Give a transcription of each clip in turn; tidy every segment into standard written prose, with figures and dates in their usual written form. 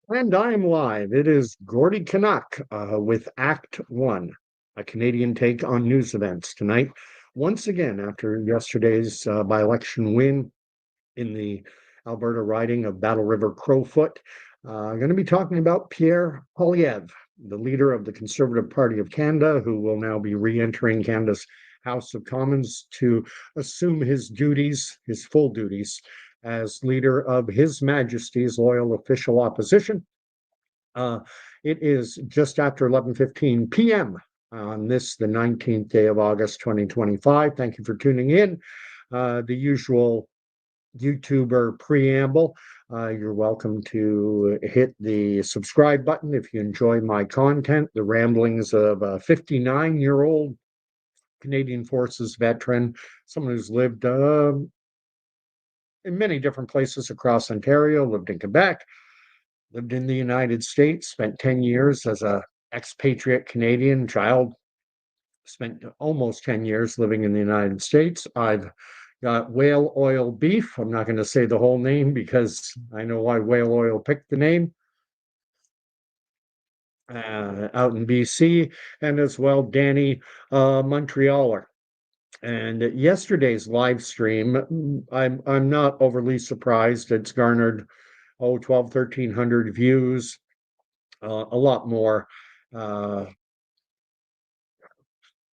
And I am live. It is Gordy Canuck with Act One, a Canadian take on news events tonight. Once again, after yesterday's by-election win in the Alberta riding of Battle River Crowfoot, I'm going to be talking about Pierre Poilievre, the leader of the Conservative Party of Canada, who will now be re-entering Canada's House of Commons to assume his duties, his full duties, as leader of His Majesty's Loyal Official Opposition. Uh, it is just after 11:15 p.m. on this, the 19th day of August, 2025. Thank you for tuning in. The usual YouTuber preamble. You're welcome to hit the subscribe button if you enjoy my content. The ramblings of a 59-year-old Canadian Forces veteran, someone who's lived in many different places across Ontario, lived in Quebec, lived in the United States, spent 10 years as a expatriate Canadian child, spent almost 10 years living in the United States. I've got Whale Oil Beef. I'm not going to say the whole name because I know why Whale Oil picked the name. Out in BC, and as well Danny Montrealer. And yesterday's live stream, I'm not overly surprised. It's garnered 1,300 views, a lot more uh,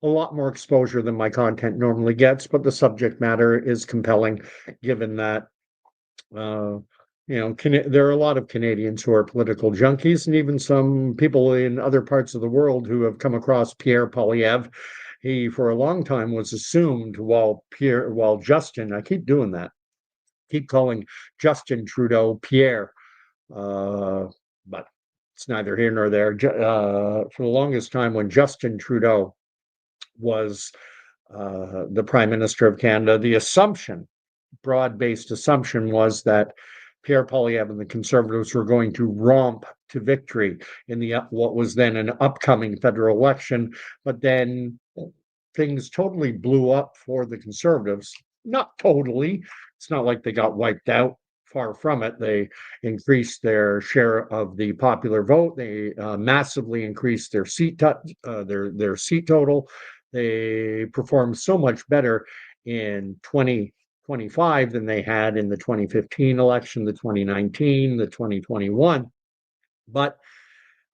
exposure than my content normally gets, but the subject matter is compelling, given that uh, there are a lot of Canadians who are political junkies, and even some people in other parts of the world who have come across Pierre Poilievre. He, for a long time, was assumed while Justin, I keep doing that, keep calling Justin Trudeau Pierre, but it's neither here nor there. For the longest time, when Justin Trudeau was the Prime Minister of Canada, the assumption, broad-based assumption, was that Pierre Poilievre and the Conservatives were going to romp to victory in what was then an upcoming federal election. But then things totally blew up for the Conservatives. Not totally. It's not like they got wiped out. Far from it. They increased their share of the popular vote. They massively increased their their seat total. They performed so much better in 2025 than they had in the 2015 election, the 2019, the 2021. But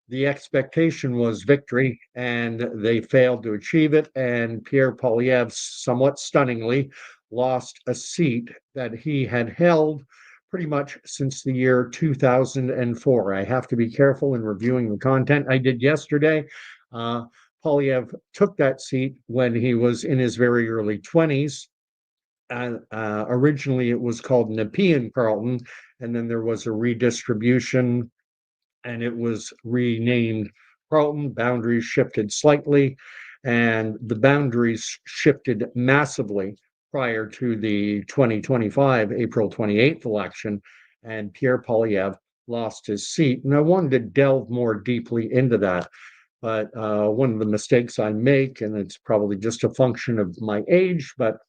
the expectation was victory, and they failed to achieve it. And Pierre Poilievre, somewhat stunningly, lost a seat that he had held pretty much since the year 2004. I have to be careful in reviewing the content I did yesterday. Poilievre took that seat when he was in his very early 20s. Originally, it was called Nepean Carlton, and then there was a redistribution and it was renamed Carlton. Boundaries shifted slightly, and the boundaries shifted massively prior to the 2025 April 28th election, and Pierre Poilievre lost his seat. And I wanted to delve more deeply into that. But one of the mistakes I make, and it's probably just a function of my age, but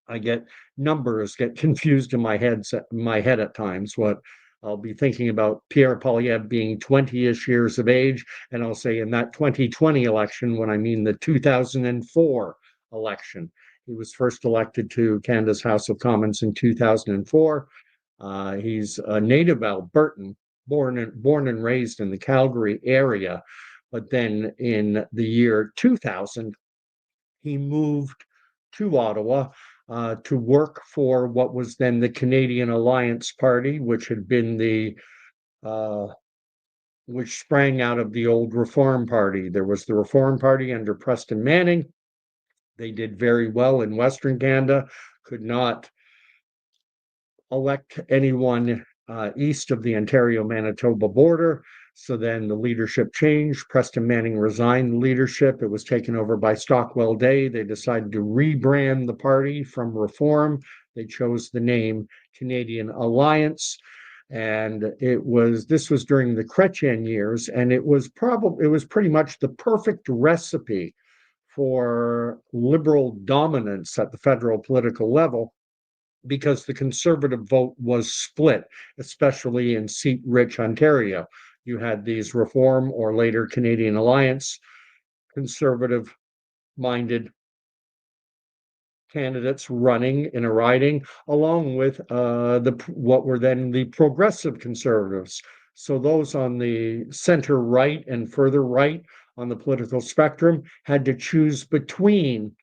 I get numbers get confused in my head at times. What I'll be thinking about Pierre Poilievre being 20-ish years of age, and I'll say in that 2020 election, when I mean the 2004 election. He was first elected to Canada's House of Commons in 2004. He's a native Albertan, born and raised in the Calgary area, but then in the year 2000, he moved to Ottawa to work for what was then the Canadian Alliance Party, which had been uh, which sprang out of the old Reform Party. There was the Reform Party under Preston Manning. They did very well in Western Canada, could not elect anyone east of the Ontario-Manitoba border. So then the leadership changed. Preston Manning resigned the leadership. It was taken over by Stockwell Day. They decided to rebrand the party from Reform. They chose the name Canadian Alliance. And this was during the Chrétien years, and it was pretty much the perfect recipe for liberal dominance at the federal political level, because the Conservative vote was split, especially in seat-rich Ontario. You had these Reform or later Canadian Alliance Conservative-minded candidates running in a riding, along with what were then the Progressive Conservatives. So those on the center right and further right on the political spectrum had to choose between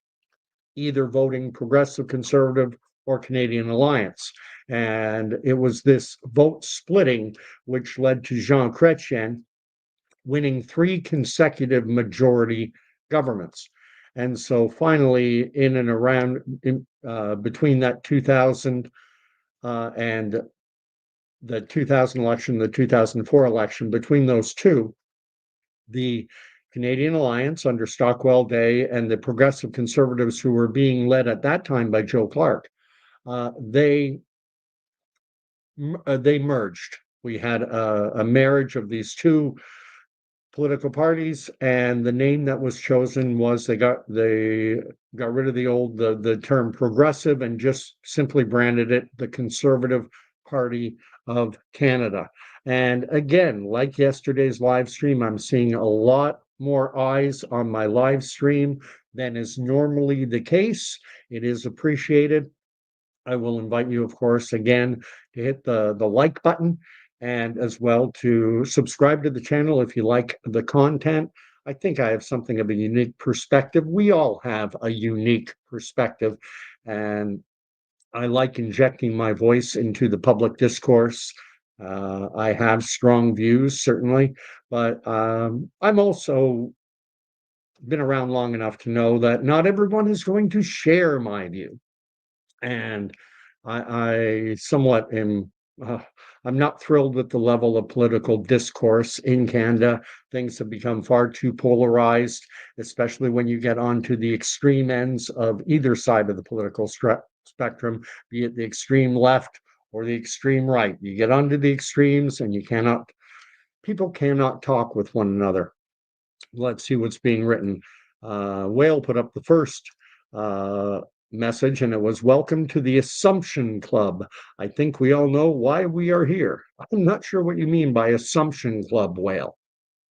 either voting Progressive Conservative or Canadian Alliance. And it was this vote splitting which led to Jean Chrétien winning 3 consecutive majority governments. And so finally, in and around between that 2000 and the 2000 election, the 2004 election, between those two, the Canadian Alliance under Stockwell Day and the Progressive Conservatives, who were being led at that time by Joe Clark, they merged. We had a marriage of these two political parties, and the name that was chosen was they got rid of the term progressive and just simply branded it the Conservative Party of Canada. And again, like yesterday's live stream, I'm seeing a lot more eyes on my live stream than is normally the case. It is appreciated. I will invite you, of course, again, to hit the like button and as well to subscribe to the channel if you like the content. I think I have something of a unique perspective. We all have a unique perspective, and I like injecting my voice into the public discourse. I have strong views, certainly, but I'm also been around long enough to know that not everyone is going to share my view. And I somewhat am, I'm not thrilled with the level of political discourse in Canada. Things have become far too polarized, especially when you get onto the extreme ends of either side of the political spectrum, be it the extreme left or the extreme right. You get onto the extremes and people cannot talk with one another. Let's see what's being written. Whale put up the first message, and it was welcome to the Assumption Club. I think we all know why we are here. I'm not sure what you mean by Assumption Club, Whale.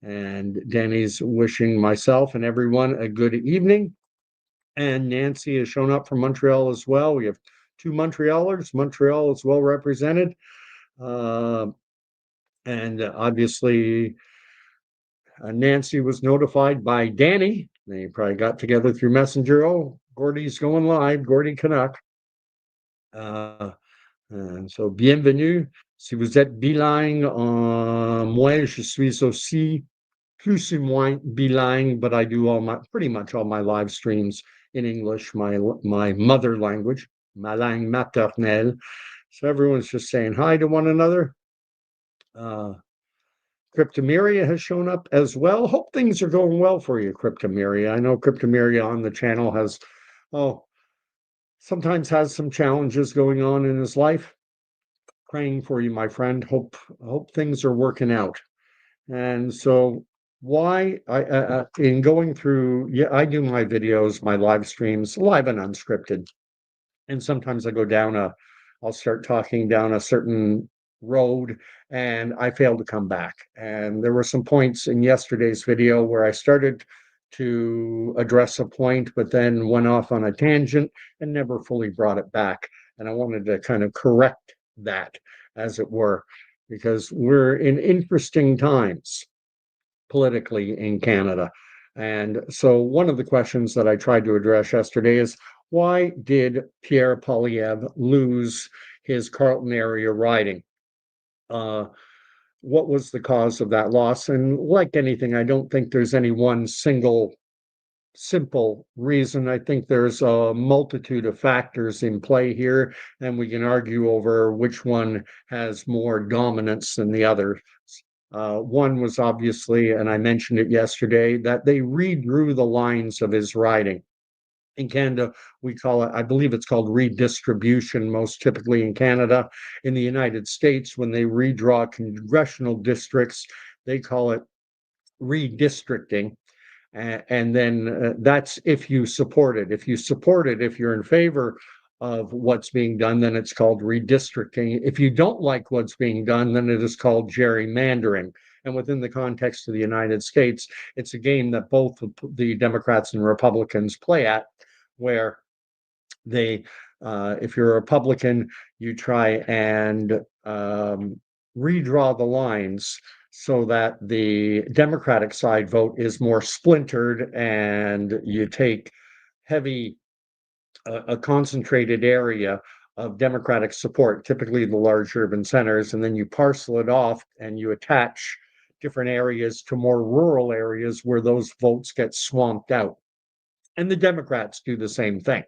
And Danny's wishing myself and everyone a good evening. And Nancy has shown up from Montreal as well. We have 2 Montrealers. Montreal is well represented. And obviously, Nancy was notified by Danny. They probably got together through Messenger. Oh, Gordy's going live, Gordy Canuck. So, bienvenue. Si vous êtes bilingue, moi, je suis aussi plus ou moins bilingue, but I do pretty much all my live streams in English, my mother language, ma langue maternelle. So everyone's just saying hi to one another. Cryptomeria has shown up as well. Hope things are going well for you, Cryptomeria. I know Cryptomeria on the channel sometimes has some challenges going on in his life. Praying for you, my friend. Hope things are working out. And so why in going through, I do my videos, my live streams, live and unscripted. And sometimes I go I'll start talking down a certain road and I fail to come back. And there were some points in yesterday's video where I started to address a point, but then went off on a tangent and never fully brought it back. And I wanted to kind of correct that, as it were, because we're in interesting times politically in Canada. And so one of the questions that I tried to address yesterday is, why did Pierre Poilievre lose his Carlton area riding? What was the cause of that loss? And like anything, I don't think there's any one simple reason. I think there's a multitude of factors in play here, and we can argue over which one has more dominance than the other. One was obviously, and I mentioned it yesterday, that they redrew the lines of his riding. In Canada, we call it, I believe it's called redistribution, most typically in Canada. In the United States, when they redraw congressional districts, they call it redistricting. And then that's if you support it. If you're in favor of what's being done, then it's called redistricting. If you don't like what's being done, then it is called gerrymandering. And within the context of the United States, it's a game that both the Democrats and Republicans play at, where they, if you're a Republican, you try and redraw the lines so that the Democratic side vote is more splintered, and you take heavy, a concentrated area of Democratic support, typically the large urban centers, and then you parcel it off and you attach different areas to more rural areas where those votes get swamped out. And the Democrats do the same thing.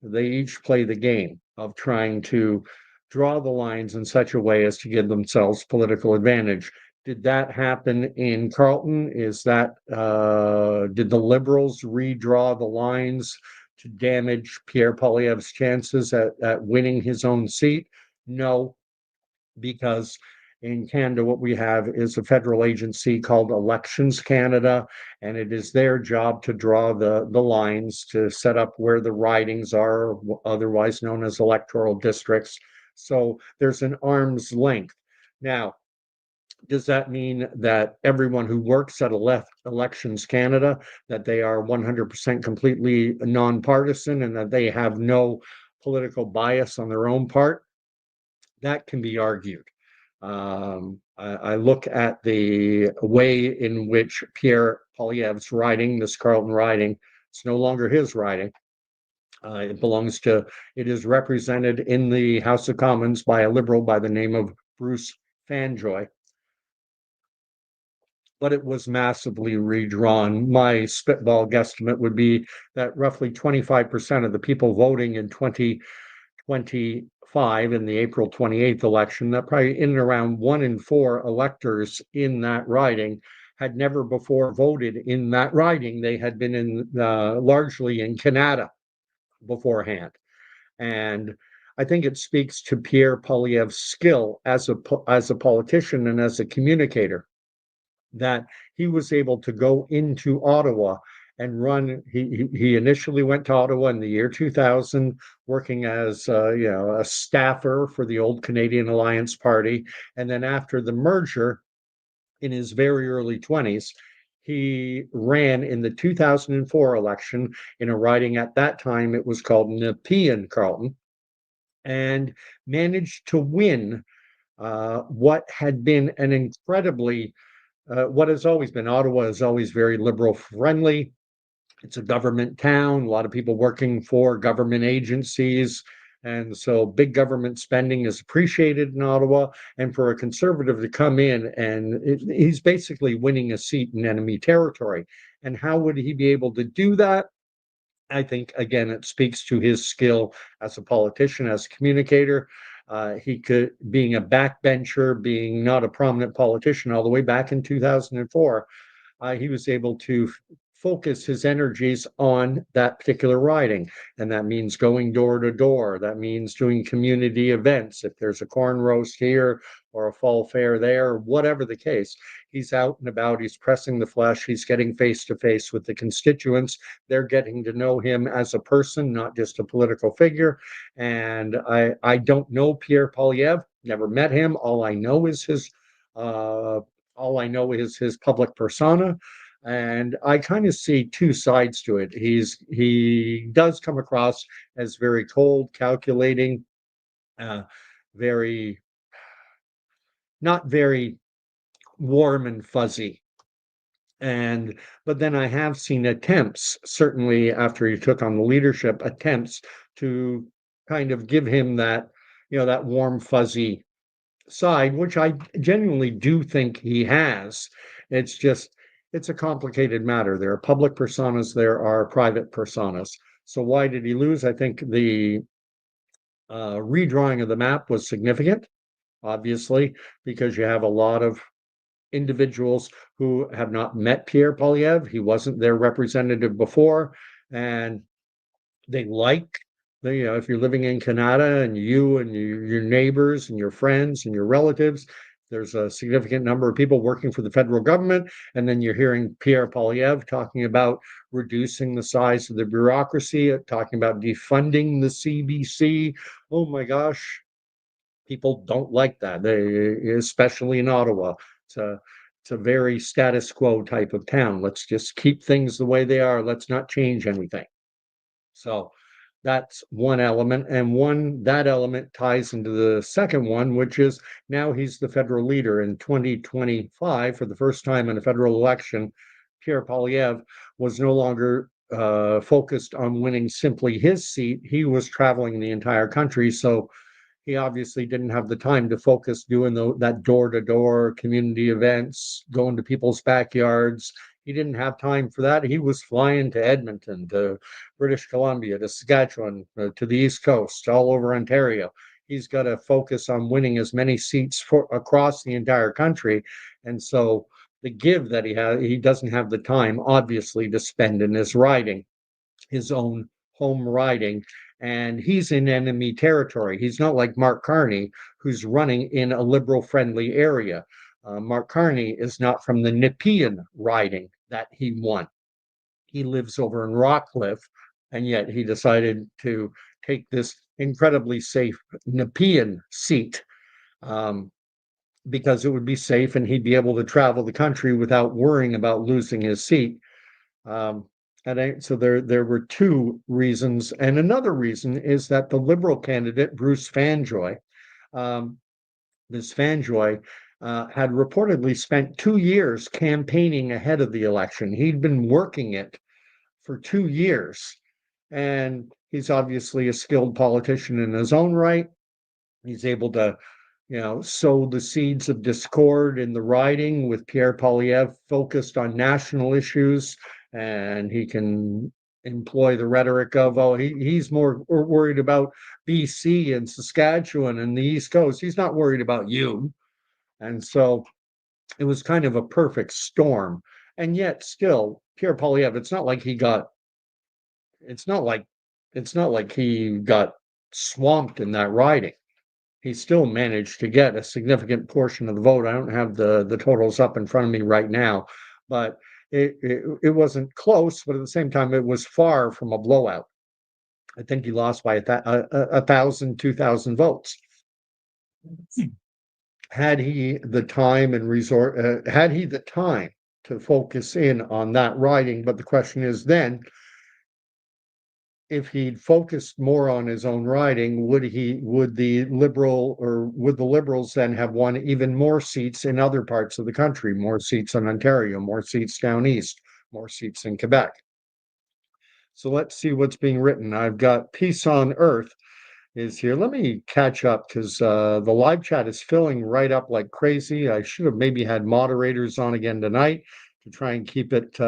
They each play the game of trying to draw the lines in such a way as to give themselves political advantage. Did that happen in Carlton? Is that did the Liberals redraw the lines to damage Pierre Poilievre's chances at winning his own seat? No, because in Canada, what we have is a federal agency called Elections Canada, and it is their job to draw the lines, to set up where the ridings are, otherwise known as electoral districts. So there's an arm's length. Now, does that mean that everyone who works at Elections Canada, that they are 100% completely nonpartisan and that they have no political bias on their own part? That can be argued. I look at the way in which Pierre Poilievre's riding, this Carlton riding, it's no longer his riding. It is represented in the House of Commons by a Liberal by the name of Bruce Fanjoy. But it was massively redrawn. My spitball guesstimate would be that roughly 25% of the people voting in 2025 in the April 28th election, that probably in and around 1 in 4 electors in that riding had never before voted in that riding. They had been in largely in Canada beforehand. And I think it speaks to Pierre Poilievre's skill as a politician and as a communicator, that he was able to go into Ottawa and run. He initially went to Ottawa in the year 2000, working as a staffer for the old Canadian Alliance Party, and then after the merger, in his very early 20s, he ran in the 2004 election in a riding. At that time, it was called Nepean Carlton, and managed to win what had been an incredibly what has always been. Ottawa is always very liberal friendly. It's a government town, a lot of people working for government agencies. And so big government spending is appreciated in Ottawa. And for a conservative to come in, and he's basically winning a seat in enemy territory. And how would he be able to do that? I think, again, it speaks to his skill as a politician, as a communicator. He could, being a backbencher, being not a prominent politician all the way back in 2004, he was able to focus his energies on that particular riding. And that means going door to door. That means doing community events. If there's a corn roast here or a fall fair there, whatever the case, he's out and about, he's pressing the flesh, he's getting face to face with the constituents. They're getting to know him as a person, not just a political figure. And I don't know Pierre Poilievre, never met him. All I know is his public persona. And I kind of see two sides to it. He does come across as very cold, calculating, very not very warm and fuzzy. But then I have seen attempts, certainly after he took on the leadership, attempts to kind of give him that, that warm, fuzzy side, which I genuinely do think he has. It's a complicated matter. There are public personas, there are private personas. So why did he lose? I think the redrawing of the map was significant, obviously, because you have a lot of individuals who have not met Pierre Poilievre. He wasn't their representative before, and they if you're living in Canada and you and your neighbors and your friends and your relatives, There's a significant number of people working for the federal government, and then you're hearing Pierre Poilievre talking about reducing the size of the bureaucracy, talking about defunding the CBC. Oh my gosh, people don't like that, especially in Ottawa. It's a it's a very status quo type of town. Let's just keep things the way they are. Let's not change anything. So that's one element, and that element ties into the second one, which is now he's the federal leader in 2025 for the first time in a federal election. Pierre Poilievre was no longer focused on winning simply his seat. He was traveling the entire country, so he obviously didn't have the time to focus doing that door-to-door community events, going to people's backyards. He didn't have time for that. He was flying to Edmonton, to British Columbia, to Saskatchewan, to the East Coast, all over Ontario. He's got to focus on winning as many seats across the entire country. And so the give that he doesn't have the time, obviously, to spend in his riding, his own home riding, and he's in enemy territory. He's not like Mark Carney, who's running in a liberal-friendly area. Mark Carney is not from the Nepean riding that he won. He lives over in Rockcliffe, and yet he decided to take this incredibly safe Nepean seat because it would be safe and he'd be able to travel the country without worrying about losing his seat. So there were two reasons, and another reason is that the Liberal candidate Bruce Fanjoy, Ms. Fanjoy, had reportedly spent 2 years campaigning ahead of the election. He'd been working it for 2 years, and he's obviously a skilled politician in his own right. He's able to, sow the seeds of discord in the riding with Pierre Poilievre focused on national issues, and he can employ the rhetoric of, he's more worried about BC and Saskatchewan and the East Coast. He's not worried about you. And so it was kind of a perfect storm. And yet still, Pierre Poilievre, it's not like he got swamped in that riding. He still managed to get a significant portion of the vote. I don't have the totals up in front of me right now, but it wasn't close, but at the same time, it was far from a blowout. I think he lost by 1,000, 2,000 votes. Had he the time to focus in on that riding? But the question is then, if he'd focused more on his own riding, would the Liberals then have won even more seats in other parts of the country, more seats in Ontario, more seats down east, more seats in Quebec? So let's see what's being written. I've got Peace on Earth is here. Let me catch up because the live chat is filling right up like crazy. I should have maybe had moderators on again tonight to try and keep it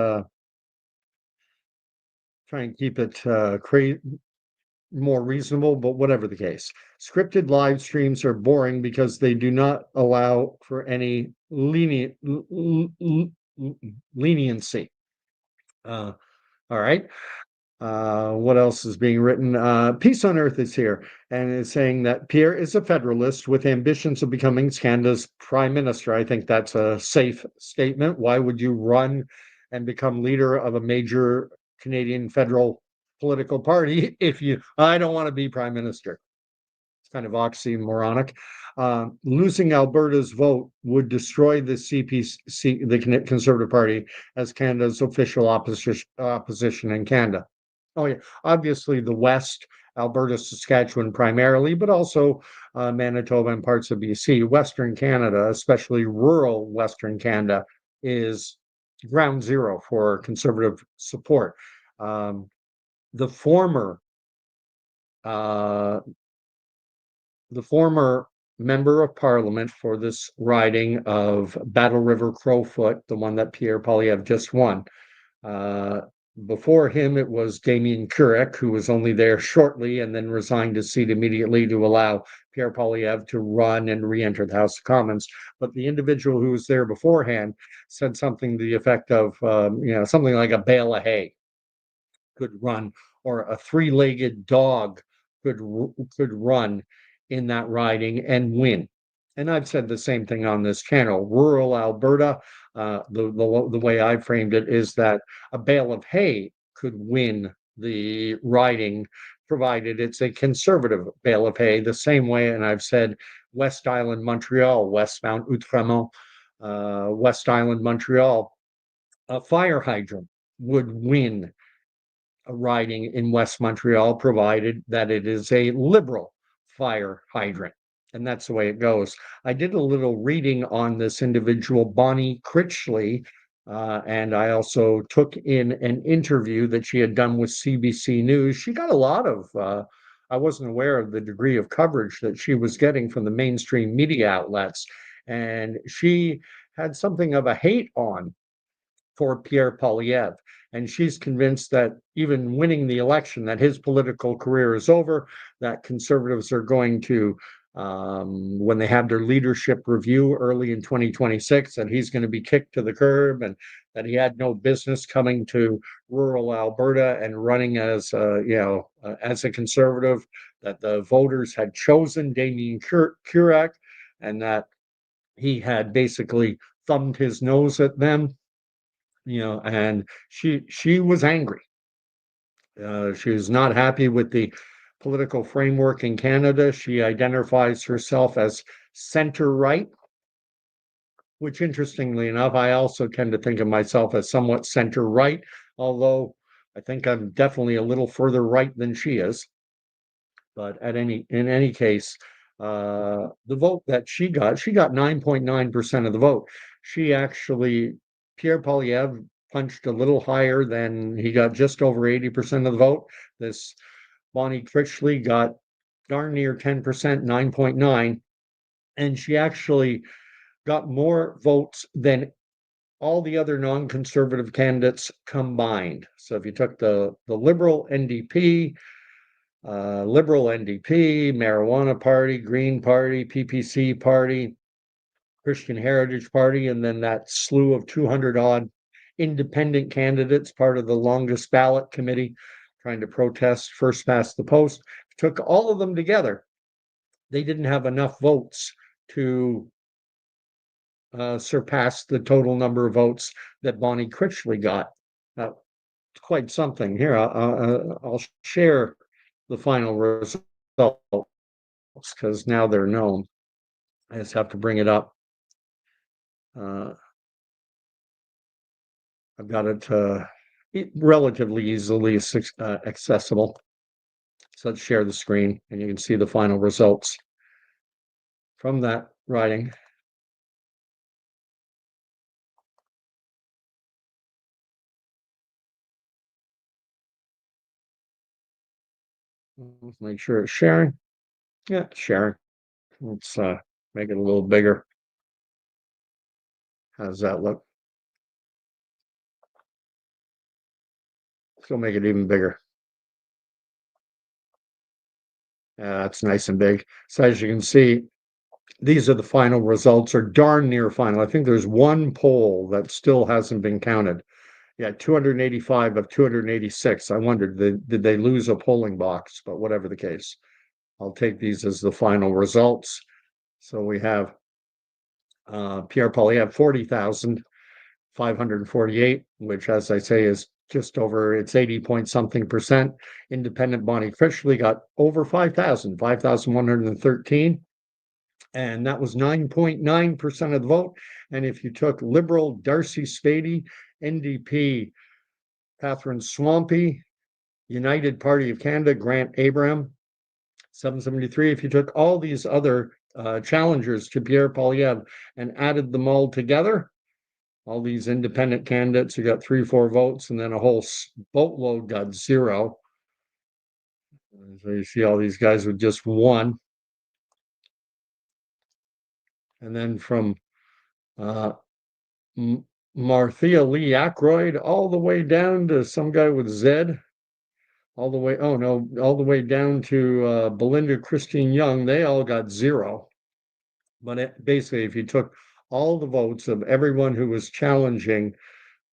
more reasonable, but whatever the case. Scripted live streams are boring because they do not allow for any leniency. All right. What else is being written? Peace on Earth is here and is saying that Pierre is a federalist with ambitions of becoming Canada's prime minister. I think that's a safe statement. Why would you run and become leader of a major Canadian federal political party I don't want to be prime minister? It's kind of oxymoronic. Losing Alberta's vote would destroy the CPC, the Conservative Party, as Canada's official opposition in Canada. Oh yeah, obviously the West, Alberta, Saskatchewan primarily, but also Manitoba and parts of BC. Western Canada, especially rural Western Canada, is ground zero for Conservative support. The former member of Parliament for this riding of Battle River Crowfoot, the one that Pierre Poilievre just won. Before him, it was Damien Kurek, who was only there shortly and then resigned his seat immediately to allow Pierre Poilievre to run and re-enter the House of Commons. But the individual who was there beforehand said something to the effect of, something like a bale of hay could run, or a three-legged dog could run in that riding and win. and I've said the same thing on this channel, rural Alberta, the way I framed it is that a bale of hay could win the riding, provided it's a conservative bale of hay, the same way, and I've said West Island, Montreal, Westmount, Outremont, West Island, Montreal, a fire hydrant would win a riding in West Montreal, provided that it is a liberal fire hydrant. And that's the way it goes. I did a little reading on this individual, Bonnie Critchley, and I also took in an interview that she had done with CBC News. She got a lot of, I wasn't aware of the degree of coverage that she was getting from the mainstream media outlets. And she had something of a hate on for Pierre Poilievre. And she's convinced that even winning the election, that his political career is over, that conservatives are going to, when they have their leadership review early in 2026, that he's going to be kicked to the curb and that he had no business coming to rural Alberta and running as, as a conservative, that the voters had chosen Damien Keurig and that he had basically thumbed his nose at them, and she was angry. She was not happy with the political framework in Canada. She identifies herself as center right, which interestingly enough, I also tend to think of myself as somewhat center right, although I think I'm definitely a little further right than she is. But in any case, the vote that she got 9.9% of the vote. She actually, Pierre Poilievre punched a little higher than he got, just over 80% of the vote. This Bonnie Critchley got darn near 10%, 9.9, and she actually got more votes than all the other non-conservative candidates combined. So if you took the Liberal NDP, Marijuana Party, Green Party, PPC Party, Christian Heritage Party, and then that slew of 200 odd independent candidates, part of the longest ballot committee trying to protest first past the post, took all of them together. They didn't have enough votes to surpass the total number of votes that Bonnie Critchley got. Quite something. Here, I'll share the final results because now they're known. I just have to bring it up. I've got it relatively easily accessible. So let's share the screen and you can see the final results from that riding. Let's make sure it's sharing. Yeah, sharing. Let's make it a little bigger. How does that look? Let's make it even bigger. It's nice and big. So as you can see, these are the final results, or darn near final. I think there's one poll that still hasn't been counted. Yeah, 285 of 286. I wondered, did they lose a polling box? But whatever the case, I'll take these as the final results. So we have Pierre Poilievre 40,548, which, as I say, is just over, it's 80 point something percent. Independent Bonnie Critchley got over 5,000, 5,113. And that was 9.9% of the vote. And if you took Liberal Darcy Spady, NDP Catherine Swampy, United Party of Canada Grant Abraham, 773. If you took all these other challengers to Pierre Poilievre and added them all together, all these independent candidates who got 3-4 votes, and then a whole boatload got 0. So you see all these guys with just 1. And then from Marthea Lee Ackroyd all the way down to some guy with Z, all the way, oh no, all the way down to Belinda Christine Young, they all got 0. But basically, if you took all the votes of everyone who was challenging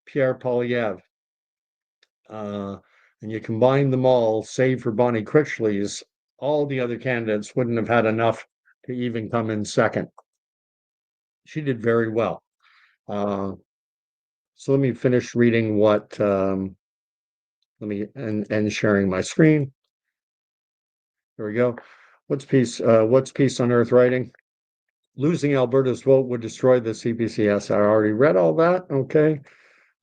Pierre Poilievre, and you combine them all, save for Bonnie Critchley's, all the other candidates wouldn't have had enough to even come in second. She did very well. So let me finish reading what, let me end sharing my screen. There we go. What's Peace on Earth writing? Losing Alberta's vote would destroy the CPCS. I already read all that. Okay.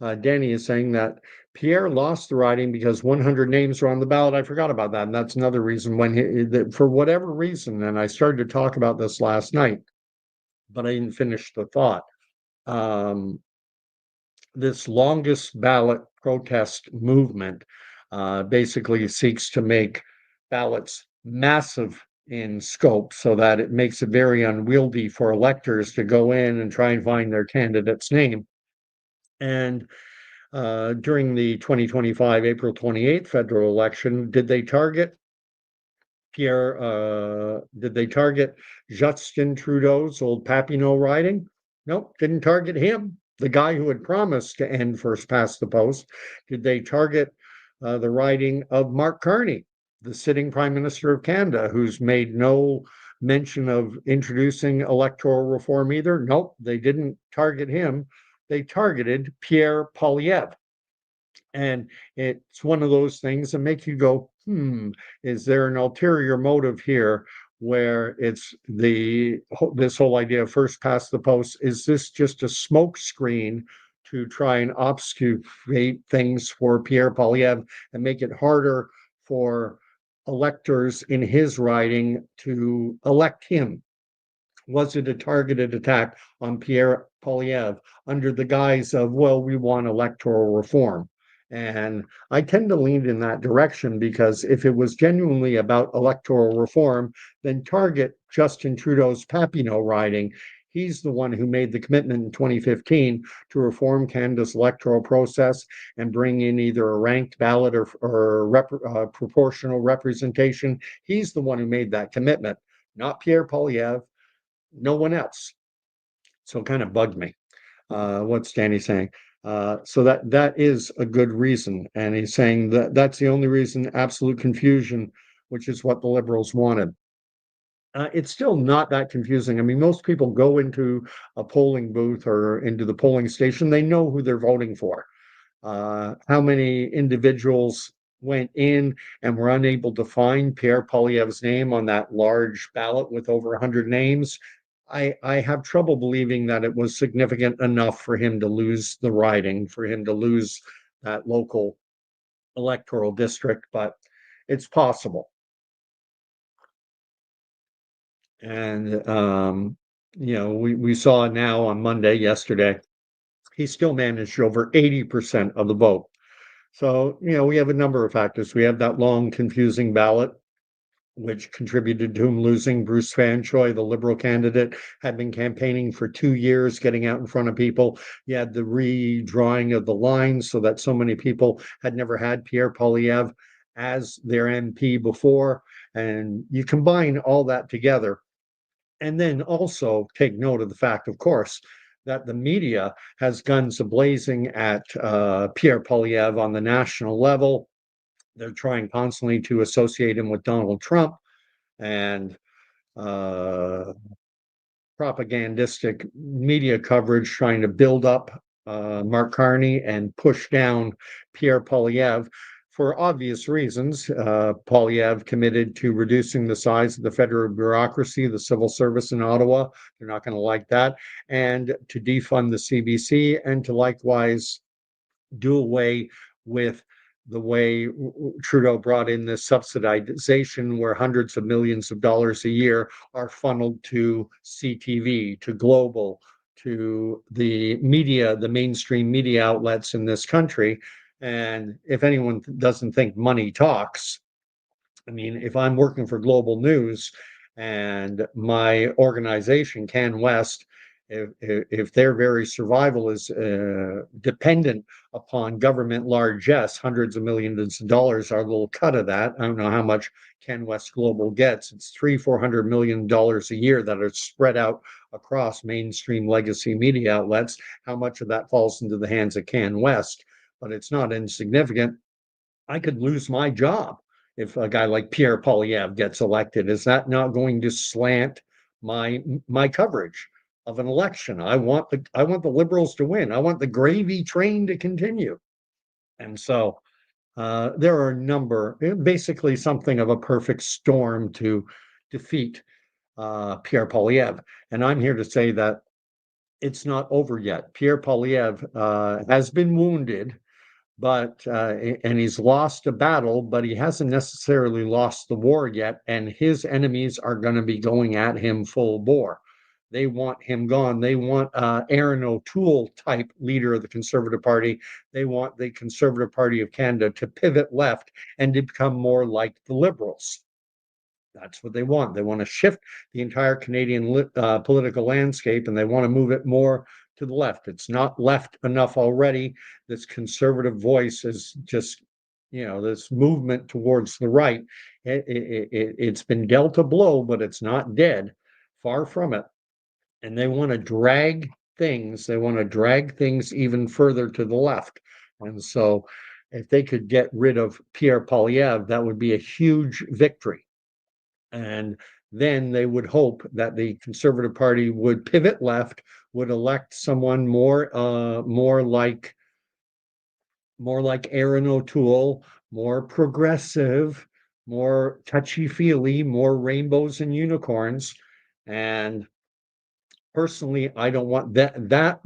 Danny is saying that Pierre lost the riding because 100 names were on the ballot. I forgot about that. And that's another reason for whatever reason, and I started to talk about this last night, but I didn't finish the thought. This longest ballot protest movement basically seeks to make ballots massive in scope so that it makes it very unwieldy for electors to go in and try and find their candidate's name. And during the 2025 April 28th federal election, did they target Justin Trudeau's old Papineau riding? Nope, didn't target him. The guy who had promised to end first past the post. Did they target the riding of Mark Carney, the sitting Prime Minister of Canada, who's made no mention of introducing electoral reform either? Nope, they didn't target him. They targeted Pierre Poilievre. And it's one of those things that make you go, is there an ulterior motive here where it's this whole idea of first past the post? Is this just a smoke screen to try and obfuscate things for Pierre Poilievre and make it harder for electors in his riding to elect him? Was it a targeted attack on Pierre Poilievre under the guise of, well, we want electoral reform? And I tend to lean in that direction because if it was genuinely about electoral reform, then target Justin Trudeau's Papineau riding. He's the one who made the commitment in 2015 to reform Canada's electoral process and bring in either a ranked ballot or proportional representation. He's the one who made that commitment, not Pierre Poilievre, no one else. So it kind of bugged me. What's Danny saying? So that is a good reason. And he's saying that that's the only reason, absolute confusion, which is what the Liberals wanted. It's still not that confusing. I mean, most people go into a polling booth or into the polling station, they know who they're voting for. How many individuals went in and were unable to find Pierre Poilievre's name on that large ballot with over 100 names? I have trouble believing that it was significant enough for him to lose the riding, for him to lose that local electoral district, but it's possible. And, we saw now on Monday, yesterday, he still managed over 80% of the vote. So, we have a number of factors. We have that long, confusing ballot, which contributed to him losing. Bruce Fanchoy, the Liberal candidate, had been campaigning for 2 years, getting out in front of people. You had the redrawing of the lines so that so many people had never had Pierre Poilievre as their MP before. And you combine all that together. And then also take note of the fact, of course, that the media has guns a-blazing at Pierre Poilievre on the national level. They're trying constantly to associate him with Donald Trump and propagandistic media coverage trying to build up Mark Carney and push down Pierre Poilievre for obvious reasons. Poilievre committed to reducing the size of the federal bureaucracy, the civil service in Ottawa. They're not going to like that. And to defund the CBC and to likewise do away with the way Trudeau brought in this subsidization where hundreds of millions of dollars a year are funneled to CTV, to Global, to the media, the mainstream media outlets in this country. And if anyone doesn't think money talks, I mean, if I'm working for Global News and my organization, CanWest, if their very survival is dependent upon government largesse, hundreds of millions of dollars are a little cut of that. I don't know how much CanWest Global gets. It's $400 million a year that are spread out across mainstream legacy media outlets. How much of that falls into the hands of CanWest? But it's not insignificant. I could lose my job if a guy like Pierre Poilievre gets elected. Is that not going to slant my coverage? of an election. I want the Liberals to win. I want the gravy train to continue. And so there are a number, basically something of a perfect storm to defeat Pierre Poilievre. And I'm here to say that it's not over yet. Pierre Poilievre has been wounded, but and he's lost a battle, but he hasn't necessarily lost the war yet. And his enemies are going to be going at him full bore. They want him gone. They want Aaron O'Toole type leader of the Conservative Party. They want the Conservative Party of Canada to pivot left and to become more like the Liberals. That's what they want. They want to shift the entire Canadian political landscape, and they want to move it more to the left. It's not left enough already. This conservative voice is just, this movement towards the right. It's been dealt a blow, but it's not dead. Far from it. And they want to drag things. They want to drag things even further to the left. And so, if they could get rid of Pierre Poilievre, that would be a huge victory. And then they would hope that the Conservative Party would pivot left, would elect someone more like Aaron O'Toole, more progressive, more touchy-feely, more rainbows and unicorns. And personally, I don't want that. That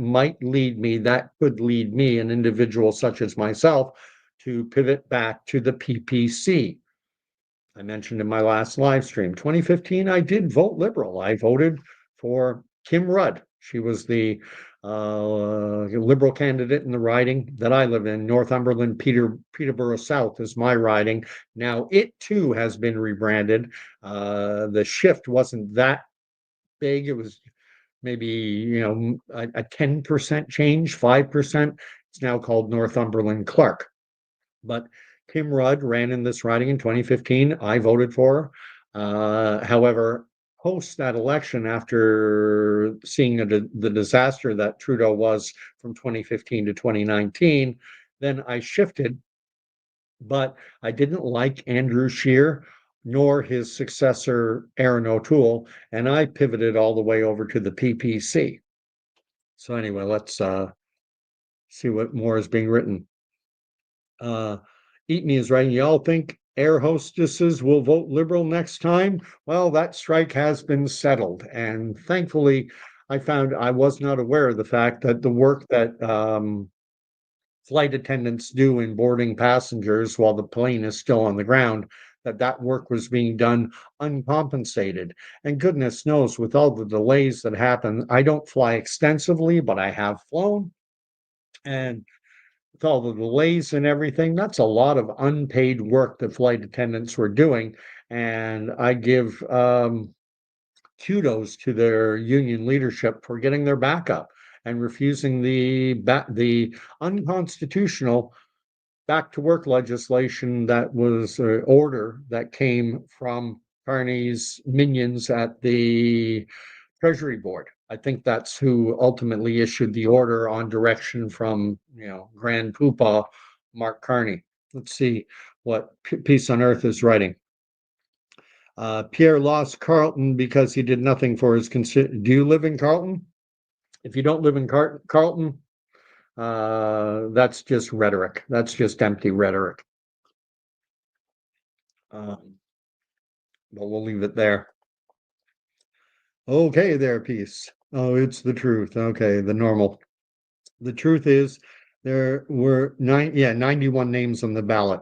could lead me, an individual such as myself, to pivot back to the PPC. I mentioned in my last live stream, 2015, I did vote Liberal. I voted for Kim Rudd. She was the Liberal candidate in the riding that I live in. Northumberland, Peterborough South is my riding. Now, it too has been rebranded. The shift wasn't that big. It was maybe, a 10% change, 5%. It's now called Northumberland Clark. But Kim Rudd ran in this riding in 2015. I voted for her. However, post that election, after seeing the disaster that Trudeau was from 2015 to 2019, then I shifted. But I didn't like Andrew Scheer nor his successor, Aaron O'Toole, and I pivoted all the way over to the PPC. So anyway, let's see what more is being written. Eat Me is writing, y'all think air hostesses will vote Liberal next time? Well, that strike has been settled. And thankfully, I was not aware of the fact that the work that flight attendants do in boarding passengers while the plane is still on the ground, that work was being done uncompensated. And goodness knows, with all the delays that happen, I don't fly extensively, but I have flown. And with all the delays and everything, that's a lot of unpaid work that flight attendants were doing. And I give kudos to their union leadership for getting their back up and refusing the unconstitutional back to work legislation that was an order that came from Carney's minions at the Treasury Board. I think that's who ultimately issued the order on direction from, Grand Poobah Mark Carney. Let's see what Peace on Earth is writing. Pierre lost Carlton because he did nothing for his Do you live in Carlton? If you don't live in Carlton, that's just rhetoric. That's just empty rhetoric. But we'll leave it there. Okay, there, Peace. Oh, it's the truth. Okay, the normal. The truth is there were 91 names on the ballot.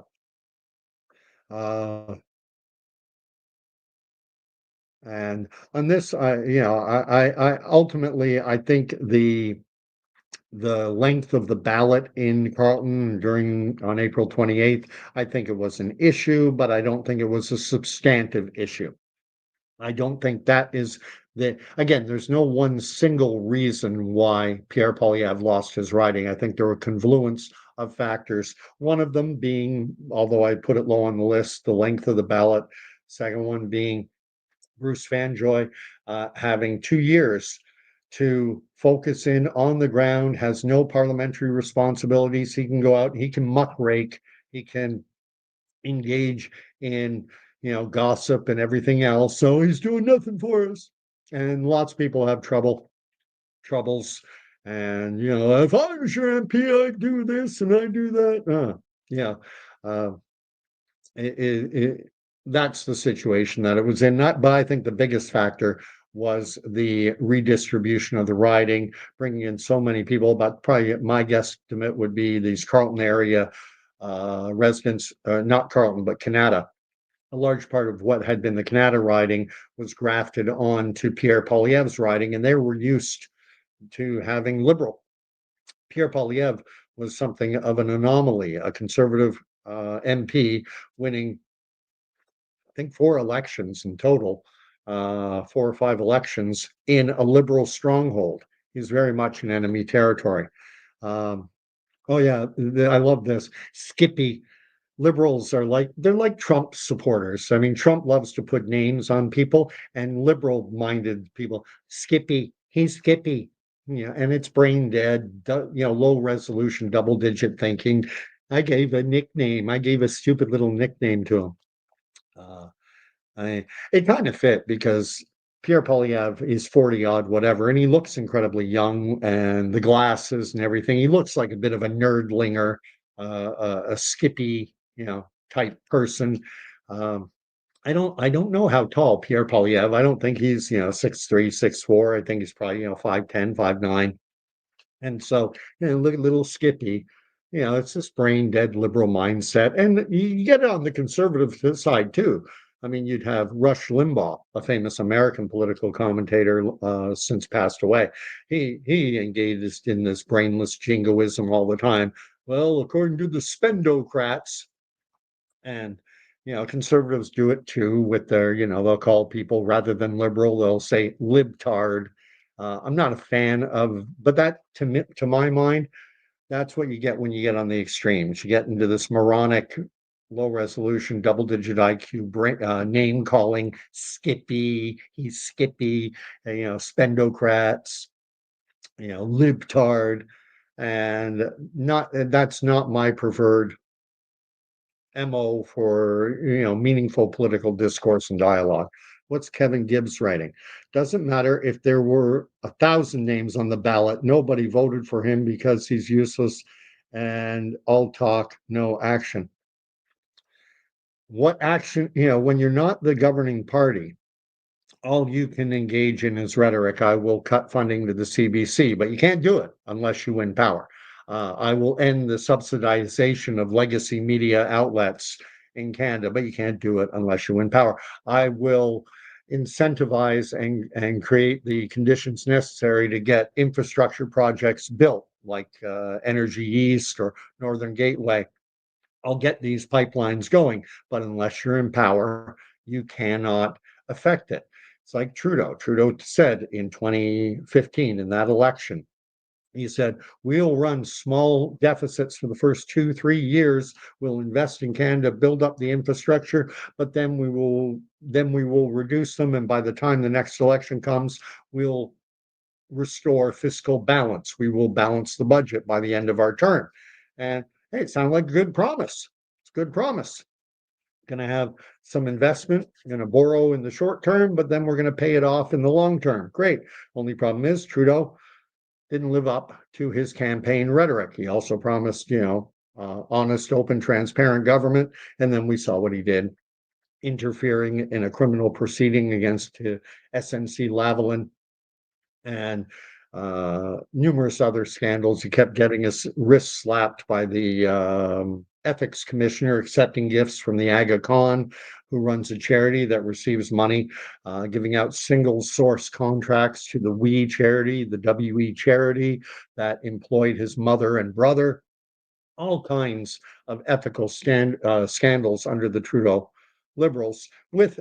And on this, I ultimately, I think the length of the ballot in Carlton on April 28th, I think it was an issue, but I don't think it was a substantive issue. I don't think that is again, there's no one single reason why Pierre Poilievre lost his riding. I think there were confluence of factors. One of them being, although I put it low on the list, the length of the ballot. Second one being Bruce Vanjoy having 2 years to focus in on the ground, has no parliamentary responsibilities. He can go out, he can muckrake, he can engage in gossip and everything else. So he's doing nothing for us. And lots of people have trouble troubles. And, if I was your MP, I'd do this and I'd do that. Yeah. Uh, that's the situation that it was in. But I think the biggest factor was the redistribution of the riding, bringing in so many people. But probably my guesstimate would be these Carlton area residents, not Carlton, but Canada. A large part of what had been the Canada riding was grafted on to Pierre Poilievre's riding, and they were used to having Liberal. Pierre Poilievre was something of an anomaly, a Conservative MP winning, I think, 4 elections in total, 4 or 5 elections in a Liberal stronghold. He's very much in enemy territory. Um, oh yeah, I love this. Skippy. Liberals are they're like Trump supporters. I mean, Trump loves to put names on people, and liberal-minded people, Skippy, he's Skippy, and it's brain dead, low resolution, double-digit thinking. I gave a stupid little nickname to him. Uh, it kind of fit because Pierre Poilievre is 40 odd, whatever, and he looks incredibly young, and the glasses and everything. He looks like a bit of a nerdlinger, a Skippy, type person. Um, I don't know how tall Pierre Poilievre. I don't think he's 6'3", 6'4". I think he's probably 5'10", 5'9". And so look at little Skippy. It's this brain dead liberal mindset, and you get it on the conservative side too. I mean, you'd have Rush Limbaugh, a famous American political commentator, since passed away. He engaged in this brainless jingoism all the time. Well, according to the spendocrats, and conservatives do it too with their, they'll call people, rather than liberal, they'll say libtard. I'm not a fan of, but that to my mind, that's what you get when you get on the extremes. You get into this moronic, low resolution, double digit IQ name calling, Skippy, he's Skippy, spendocrats, libtard, and that's not my preferred MO for meaningful political discourse and dialogue. What's Kevin Gibbs writing? Doesn't matter if there were 1,000 names on the ballot. Nobody voted for him because he's useless and all talk, no action. What action? When you're not the governing party, all you can engage in is rhetoric. I will cut funding to the CBC, but you can't do it unless you win power. I will end the subsidization of legacy media outlets in Canada, but you can't do it unless you win power. I will incentivize and create the conditions necessary to get infrastructure projects built, like Energy East or Northern Gateway. I'll get these pipelines going, but unless you're in power, you cannot affect it. It's like Trudeau. Trudeau said in 2015 in that election, he said, we'll run small deficits for the first 2-3 years. We'll invest in Canada, build up the infrastructure, but then we will reduce them. And by the time the next election comes, we'll restore fiscal balance. We will balance the budget by the end of our term. And hey, it sounded like a good promise. It's a good promise. Going to have some investment, going to borrow in the short term, but then we're going to pay it off in the long term. Great. Only problem is Trudeau didn't live up to his campaign rhetoric. He also promised, honest, open, transparent government. And then we saw what he did, interfering in a criminal proceeding against SNC Lavalin and numerous other scandals. He kept getting his wrist slapped by the ethics commissioner, accepting gifts from the Aga Khan, who runs a charity that receives money, giving out single source contracts to the WE charity, the WE charity that employed his mother and brother. All kinds of ethical scandals under the Trudeau Liberals,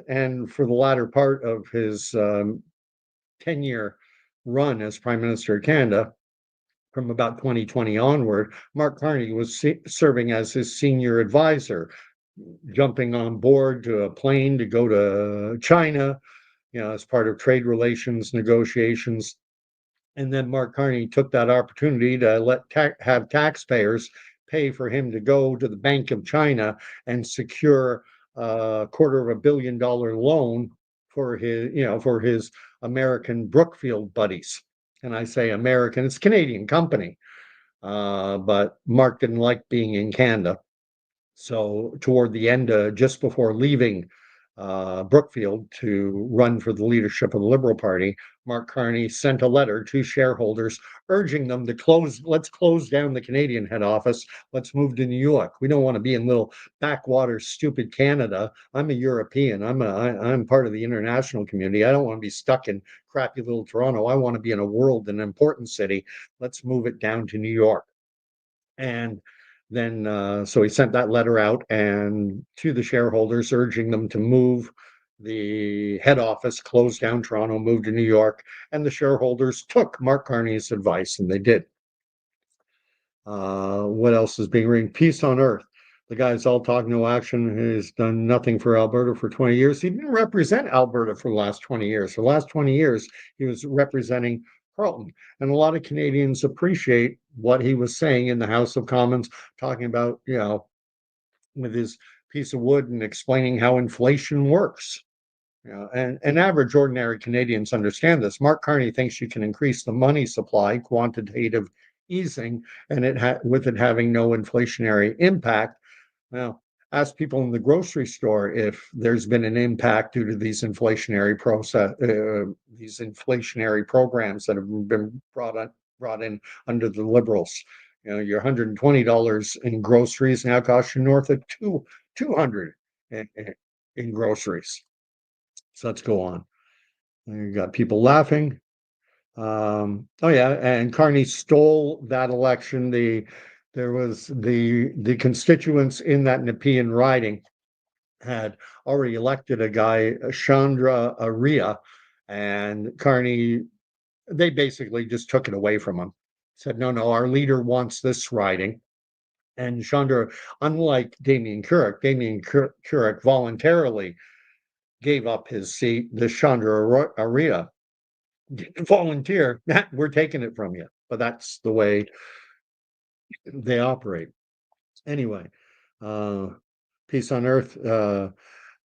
and for the latter part of his 10-year run as Prime Minister of Canada, from about 2020 onward, Mark Carney was serving as his senior advisor, jumping on board to a plane to go to China, as part of trade relations negotiations. And then Mark Carney took that opportunity to have taxpayers pay for him to go to the Bank of China and secure a $250 million loan for his American Brookfield buddies. and I say American, it's a Canadian company, but Mark didn't like being in Canada. So toward the end, just before leaving Brookfield to run for the leadership of the Liberal Party, Mark Carney sent a letter to shareholders urging them to let's close down the Canadian head office. Let's move to New York. We don't want to be in little backwater, stupid Canada. I'm a European. I'm part of the international community. I don't want to be stuck in crappy little Toronto. I want to be in a world, an important city. Let's move it down to New York. And then, so he sent that letter out and to the shareholders, urging them to move the head office, close down Toronto, move to New York. And the shareholders took Mark Carney's advice, and they did. What else is being written? Peace on Earth. The guy's all talk, no action. He's done nothing for Alberta for 20 years. He didn't represent Alberta for the last 20 years. For the last 20 years, he was representing Carlton. And a lot of Canadians appreciate what he was saying in the House of Commons, talking about, with his piece of wood and explaining how inflation works. And average ordinary Canadians understand this. Mark Carney thinks you can increase the money supply, quantitative easing, and with it having no inflationary impact. Now, ask people in the grocery store if there's been an impact due to these inflationary programs that have been brought in under the Liberals. Your $120 in groceries now costs you north of $200 in groceries. So let's go on. You got people laughing. Oh yeah, and Carney stole that election. There was the constituents in that Nepean riding had already elected a guy, Chandra Arya, and Carney, they basically just took it away from him. Said, no, our leader wants this riding. And Chandra, unlike Damien Carrick voluntarily gave up his seat. The Chandra Arya didn't volunteer. We're taking it from you. But that's the way they operate. Anyway, peace on earth.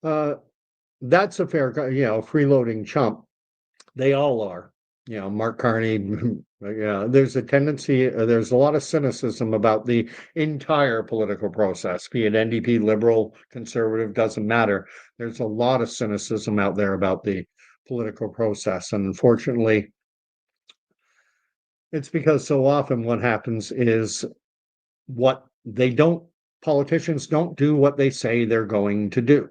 That's a fair, freeloading chump. They all are. Mark Carney. There's a tendency. There's a lot of cynicism about the entire political process, be it NDP, Liberal, Conservative, doesn't matter. There's a lot of cynicism out there about the political process, and unfortunately, it's because so often what happens is politicians don't do what they say they're going to do.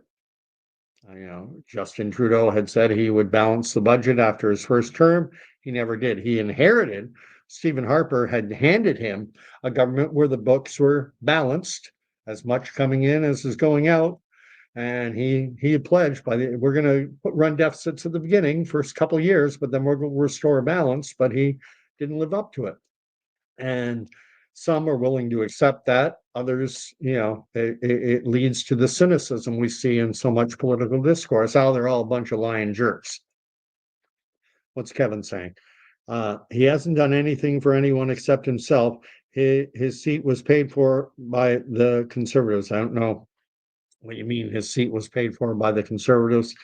Justin Trudeau had said he would balance the budget after his first term. He never did. He inherited, Stephen Harper had handed him a government where the books were balanced, as much coming in as is going out. And he had pledged we're going to run deficits at the beginning, first couple of years, but then we're going to restore balance. But he didn't live up to it. And some are willing to accept that. Others, it leads to the cynicism we see in so much political discourse. They're all a bunch of lying jerks. What's Kevin saying? He hasn't done anything for anyone except himself. His seat was paid for by the Conservatives. I don't know what you mean his seat was paid for by the Conservatives.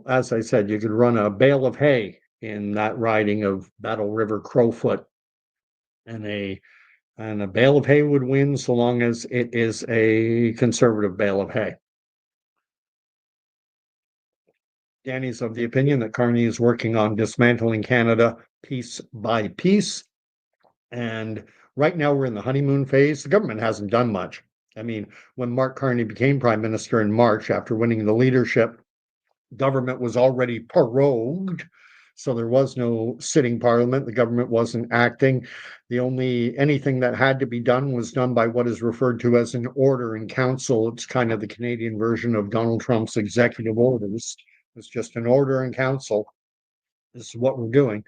As I said, you could run a bale of hay in that riding of Battle River Crowfoot, and a bale of hay would win so long as it is a Conservative bale of hay. Danny's of the opinion that Carney is working on dismantling Canada piece by piece. And right now we're in the honeymoon phase. The government hasn't done much. I mean, when Mark Carney became prime minister in March after winning the leadership, government was already prorogued. So there was no sitting parliament. The government wasn't acting. Anything that had to be done was done by what is referred to as an order in council. It's kind of the Canadian version of Donald Trump's executive orders. It's just an order in council. This is what we're doing.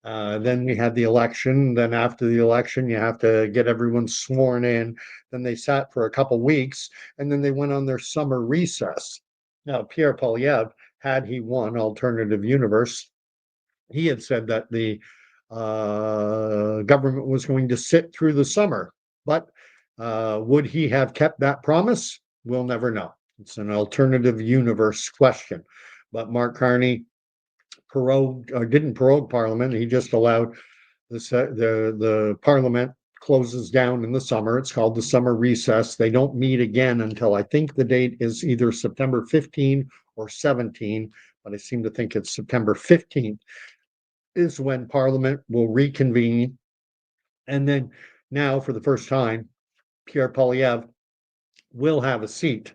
Then we had the election. Then after the election, you have to get everyone sworn in. Then they sat for a couple weeks, and then they went on their summer recess. Now, Pierre Poilievre, had he won Alternative Universe, he had said that the government was going to sit through the summer. But would he have kept that promise? We'll never know. It's an Alternative Universe question. But Mark Carney prorogued or didn't prorogue Parliament. He just allowed the Parliament closes down in the summer. It's called the summer recess. They don't meet again until I think the date is either September 15 or 17, but I seem to think it's September 15th is when Parliament will reconvene. And then now, for the first time, Pierre Poilievre will have a seat,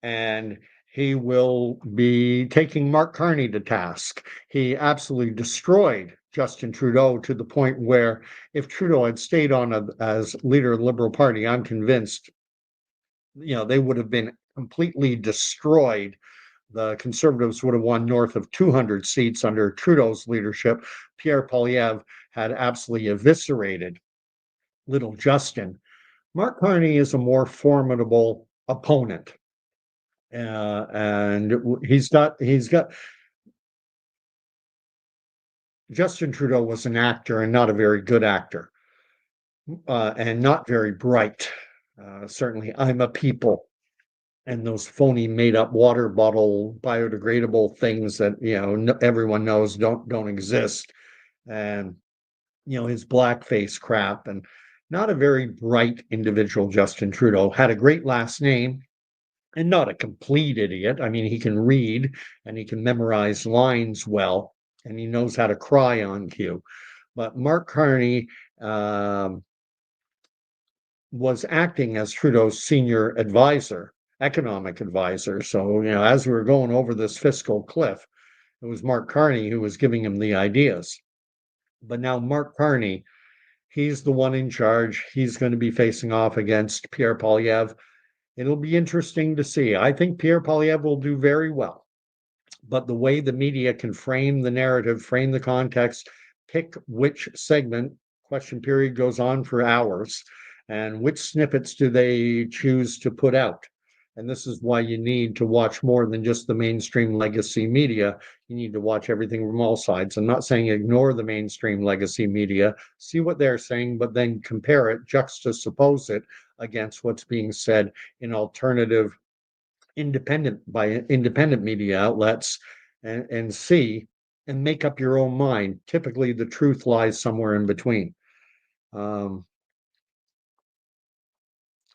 and he will be taking Mark Carney to task. He absolutely destroyed Justin Trudeau to the point where if Trudeau had stayed on as leader of the Liberal Party, I'm convinced, they would have been completely destroyed. The Conservatives would have won north of 200 seats under Trudeau's leadership. Pierre Poilievre had absolutely eviscerated little Justin. Mark Carney is a more formidable opponent. And he's got Justin Trudeau was an actor and not a very good actor, and not very bright. Certainly, I'm a people, and those phony made up water bottle biodegradable things that everyone knows don't exist, and his blackface crap, and not a very bright individual. Justin Trudeau had a great last name and not a complete idiot. I mean, he can read and he can memorize lines well, and he knows how to cry on cue. But Mark Carney was acting as Trudeau's senior advisor, economic advisor. So, as we were going over this fiscal cliff, it was Mark Carney who was giving him the ideas. But now Mark Carney, he's the one in charge. He's going to be facing off against Pierre Poilievre. It'll be interesting to see. I think Pierre Poilievre will do very well. But the way the media can frame the narrative, frame the context, pick which segment, question period goes on for hours, and which snippets do they choose to put out. And this is why you need to watch more than just the mainstream legacy media. You need to watch everything from all sides. I'm not saying ignore the mainstream legacy media, see what they're saying, but then compare it, juxtapose it against what's being said in alternative independent media outlets, and see and make up your own mind. Typically, the truth lies somewhere in between.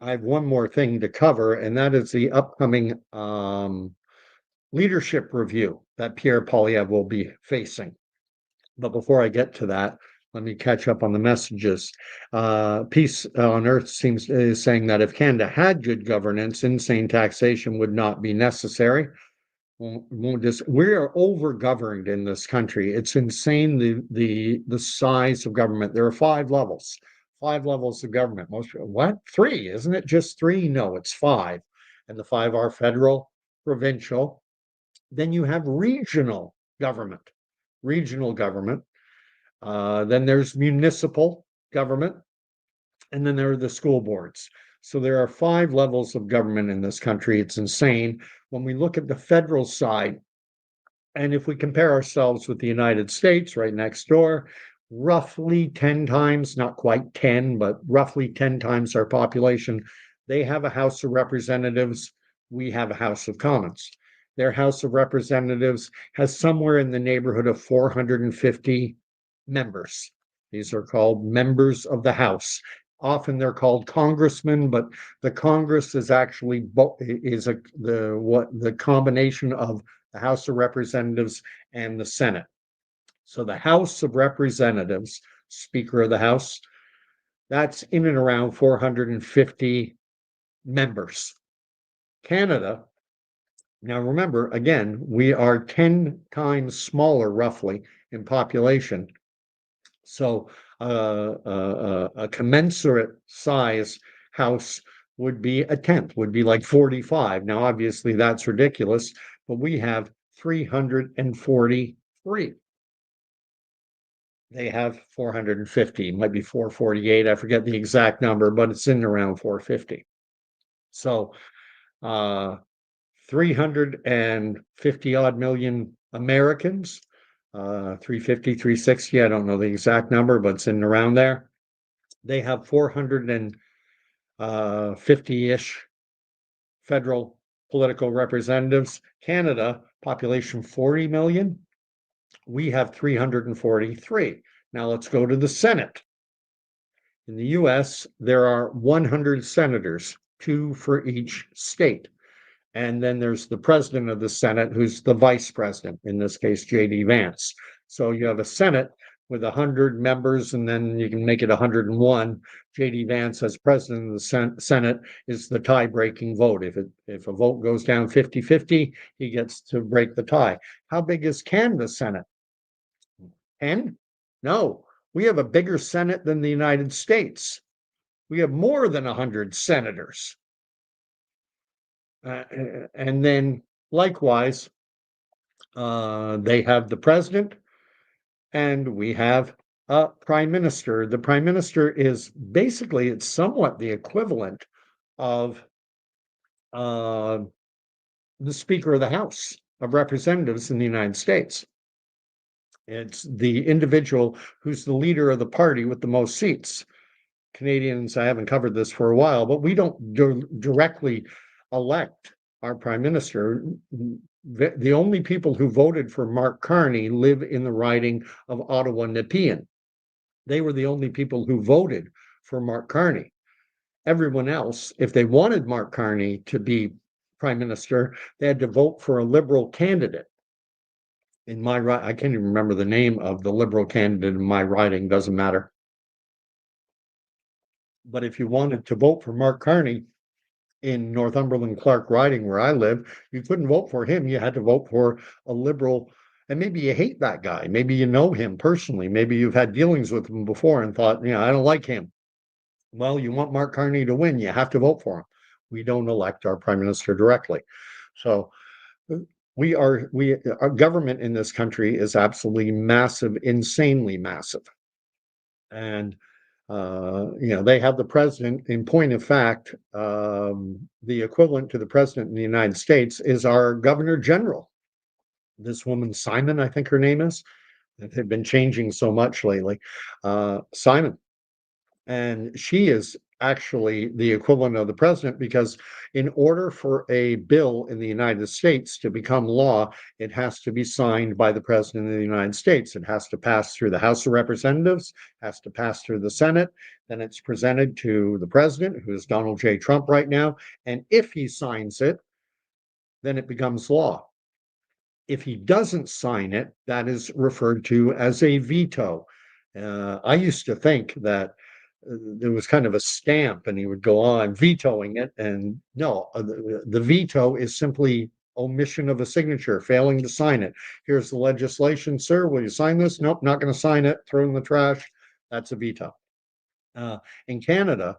I have one more thing to cover, and that is the upcoming leadership review that Pierre Poilievre will be facing. But before I get to that, let me catch up on the messages. Peace on Earth is saying that if Canada had good governance, insane taxation would not be necessary. We are over-governed in this country. It's insane the size of government. There are 5 levels. 5 levels of government. What? 3, isn't it? Just 3? No, it's 5. And the 5 are federal, provincial. Then you have regional government. Then there's municipal government. And then there are the school boards. So there are 5 levels of government in this country. It's insane. When we look at the federal side, and if we compare ourselves with the United States right next door, roughly 10 times, not quite 10, but roughly 10 times our population, they have a House of Representatives. We have a House of Commons. Their House of Representatives has somewhere in the neighborhood of 450 members. These are called members of the House. Often they're called congressmen, but the Congress is actually the combination of the House of Representatives and the Senate. So the House of Representatives, Speaker of the House, that's in and around 450 members. Canada, now remember, again, we are 10 times smaller roughly in population. So a commensurate size house would be a tenth, would be like 45. Now, obviously, that's ridiculous, but we have 343. They have 450, might be 448. I forget the exact number, but it's in around 450. So 350 odd million Americans, 350, 360, I don't know the exact number, but it's in around there. They have 450-ish federal political representatives. Canada, population 40 million. We have 343. Now let's go to the Senate. In the US, there are 100 senators, 2 for each state. And then there's the president of the Senate, who's the vice president, in this case, J.D. Vance. So you have a Senate with 100 members, and then you can make it 101. J.D. Vance, as president of the Senate, is the tie-breaking vote. If a vote goes down 50-50, he gets to break the tie. How big is Canada's Senate? 10? No, we have a bigger Senate than the United States. We have more than 100 senators. And then likewise, they have the president and we have a prime minister. The prime minister is basically, it's somewhat the equivalent of the Speaker of the House of Representatives in the United States. It's the individual who's the leader of the party with the most seats. Canadians, I haven't covered this for a while, but we don't directly elect our prime minister. The only people who voted for Mark Carney live in the riding of Ottawa-Nepean. They were the only people who voted for Mark Carney. Everyone else, if they wanted Mark Carney to be prime minister, they had to vote for a Liberal candidate. In my I can't even remember the name of the Liberal candidate in my riding, doesn't matter. But if you wanted to vote for Mark Carney in Northumberland Clark riding where I live, you couldn't vote for him. You had to vote for a Liberal. And maybe you hate that guy. Maybe you know him personally. Maybe you've had dealings with him before and thought, I don't like him. Well, you want Mark Carney to win, you have to vote for him. We don't elect our prime minister directly. So our government in this country is absolutely massive, insanely massive. And they have the president. In point of fact, the equivalent to the president in the United States is our governor general. This woman, Simon, I think her name is. They've been changing so much lately. Simon. And she is actually the equivalent of the president, because in order for a bill in the United States to become law, it has to be signed by the president of the United States. It has to pass through the House of Representatives, has to pass through the Senate, then it's presented to the president, who is Donald J. Trump right now, and if he signs it, then it becomes law. If he doesn't sign it, that is referred to as a veto. I used to think that there was kind of a stamp and he would go on vetoing it. And no, the veto is simply omission of a signature, failing to sign it. Here's the legislation, sir. Will you sign this? Nope, not going to sign it. Throw it in the trash. That's a veto. In Canada,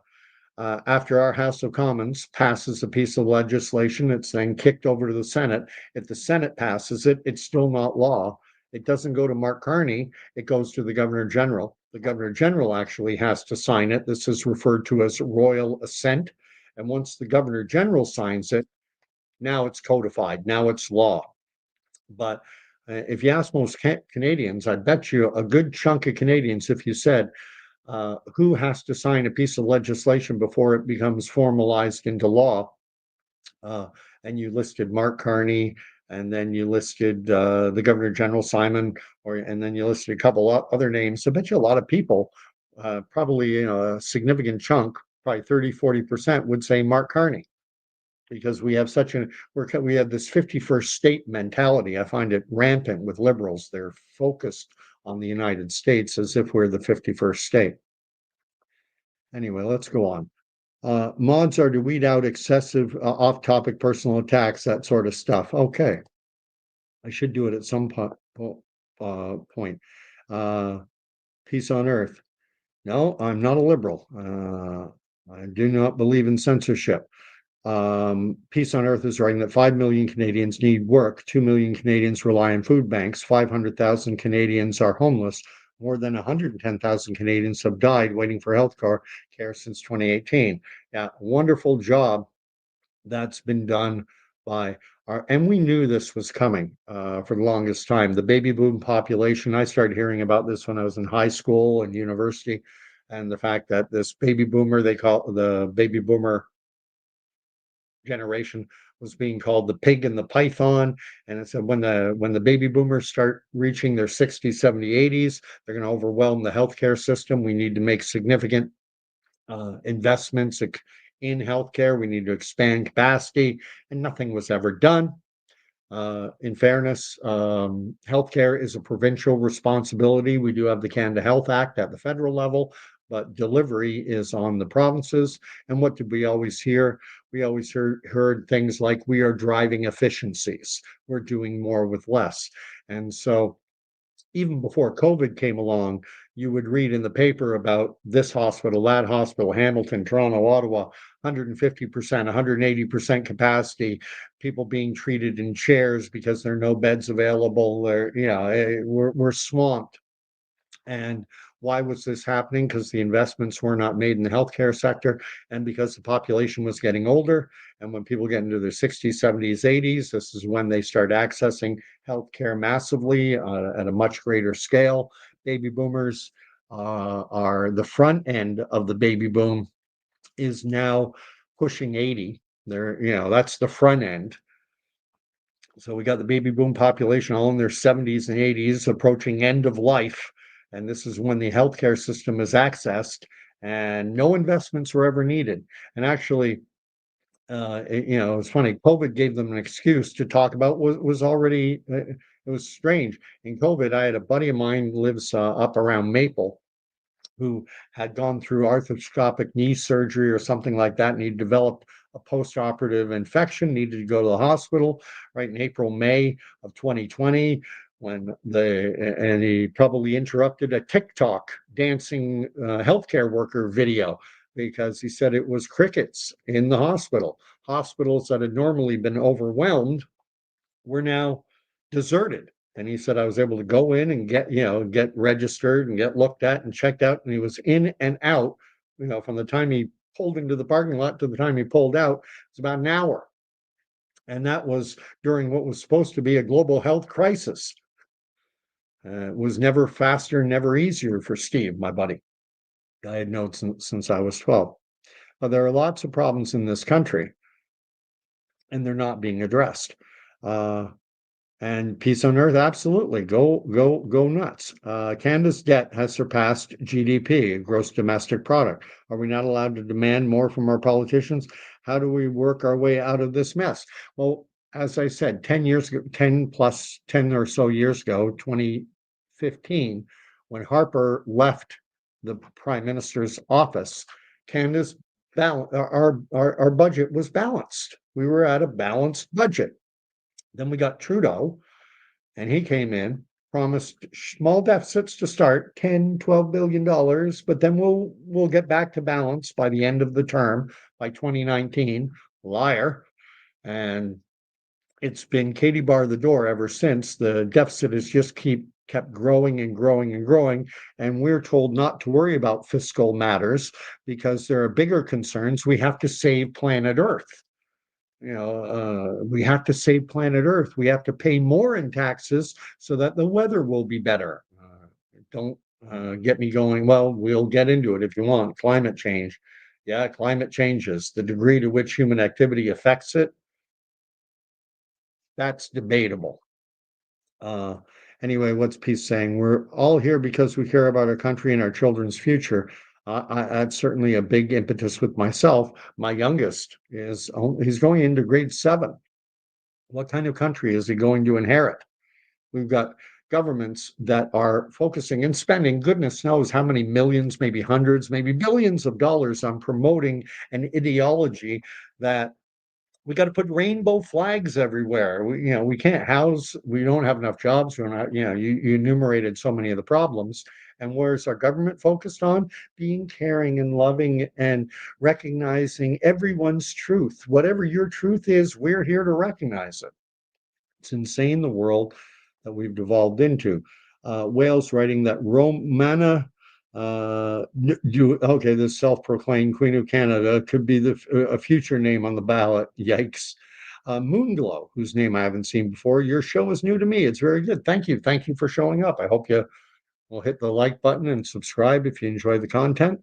after our House of Commons passes a piece of legislation, it's then kicked over to the Senate. If the Senate passes it, it's still not law. It doesn't go to Mark Carney. It goes to the Governor General. The Governor General actually has to sign it. This is referred to as royal assent. And once the Governor General signs it, now it's codified. Now it's law. But if you ask most Canadians, I bet you a good chunk of Canadians, if you said, who has to sign a piece of legislation before it becomes formalized into law, and you listed Mark Carney, and then you listed the Governor General Simon, and then you listed a couple other names. I bet you a lot of people, probably a significant chunk, probably 30-40% would say Mark Carney, because we have we have this 51st state mentality. I find it rampant with liberals. They're focused on the United States as if we're the 51st state. Anyway, let's go on. Mods are to weed out excessive off-topic personal attacks, that sort of stuff. Okay. I should do it at some point. Peace on earth. No, I'm not a liberal. I do not believe in censorship. Peace on Earth is writing that 5 million Canadians need work. 2 million Canadians rely on food banks. 500,000 Canadians are homeless. More than 110,000 Canadians have died waiting for health care since 2018. Yeah, wonderful job that's been done by and we knew this was coming for the longest time. The baby boom population, I started hearing about this when I was in high school and university, and the fact that this baby boomer, they call the baby boomer generation was being called the pig and the python. And it said when the baby boomers start reaching their 60s, 70s, 80s, they're going to overwhelm the healthcare system. We need to make significant investments in healthcare. We need to expand capacity, and nothing was ever done. In fairness, healthcare is a provincial responsibility. We do have the Canada Health Act at the federal level, but delivery is on the provinces. And what did we always hear? We always heard things like, we are driving efficiencies. We're doing more with less. And so even before COVID came along, you would read in the paper about this hospital, that hospital, Hamilton, Toronto, Ottawa, 150%, 180% capacity, people being treated in chairs because there are no beds available. We're swamped. And why was this happening? Because the investments were not made in the healthcare sector, and because the population was getting older. And when people get into their 60s, 70s, 80s, this is when they start accessing healthcare massively at a much greater scale. Baby boomers are the front end of the baby boom is now pushing 80. That's the front end. So we got the baby boom population all in their 70s and 80s approaching end of life. And this is when the healthcare system is accessed, and no investments were ever needed. And actually, it's funny, COVID gave them an excuse to talk about what was already, it was strange. In COVID, I had a buddy of mine lives up around Maple, who had gone through arthroscopic knee surgery or something like that, and he developed a post-operative infection, needed to go to the hospital right in April, May of 2020, and he probably interrupted a TikTok dancing healthcare worker video because he said it was crickets in the hospital. Hospitals that had normally been overwhelmed were now deserted. And he said, I was able to go in and get registered and get looked at and checked out. And he was in and out, from the time he pulled into the parking lot to the time he pulled out, it's about an hour. And that was during what was supposed to be a global health crisis. It was never faster, never easier for Steve, my buddy. I had known since I was 12. But there are lots of problems in this country, and they're not being addressed. And peace on earth, absolutely. Go nuts. Canada's debt has surpassed GDP, gross domestic product. Are we not allowed to demand more from our politicians? How do we work our way out of this mess? Well, as I said, 10 or so years ago, 2015, when Harper left the prime minister's office, Canada's our budget was balanced. We were at a balanced budget. Then we got Trudeau, and he came in, promised small deficits to start, $10-12 billion, but then we'll get back to balance by the end of the term, by 2019. Liar. And it's been Katie bar the door ever since. The deficit has just kept growing and growing and growing, and we're told not to worry about fiscal matters because there are bigger concerns. We have to save planet Earth. We have to save planet Earth. We have to pay more in taxes so that the weather will be better. Don't get me going. Well, we'll get into it if you want. Climate change. Yeah, climate changes. The degree to which human activity affects it, that's debatable. Anyway, what's Peace saying? We're all here because we care about our country and our children's future. That's certainly a big impetus with myself. My youngest he's going into grade 7. What kind of country is he going to inherit? We've got governments that are focusing and spending goodness knows how many millions, maybe hundreds, maybe billions of dollars on promoting an ideology that we got to put rainbow flags everywhere. We can't house, we don't have enough jobs. We're not, you enumerated so many of the problems. And where's our government focused on? Being caring and loving and recognizing everyone's truth. Whatever your truth is, we're here to recognize it. It's insane, the world that we've devolved into. Wales writing that Romana, the self-proclaimed Queen of Canada could be a future name on the ballot. Yikes. Moonglow, whose name I haven't seen before. Your show is new to me. It's very good. Thank you. Thank you for showing up. I hope you will hit the like button and subscribe if you enjoy the content.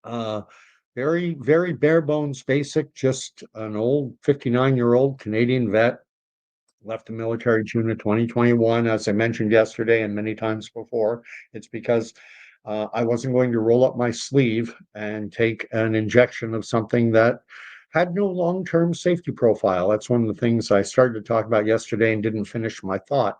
We very, very bare bones, basic, just an old 59-year-old Canadian vet, left the military June of 2021. As I mentioned yesterday and many times before, it's because I wasn't going to roll up my sleeve and take an injection of something that had no long-term safety profile. That's one of the things I started to talk about yesterday and didn't finish my thought.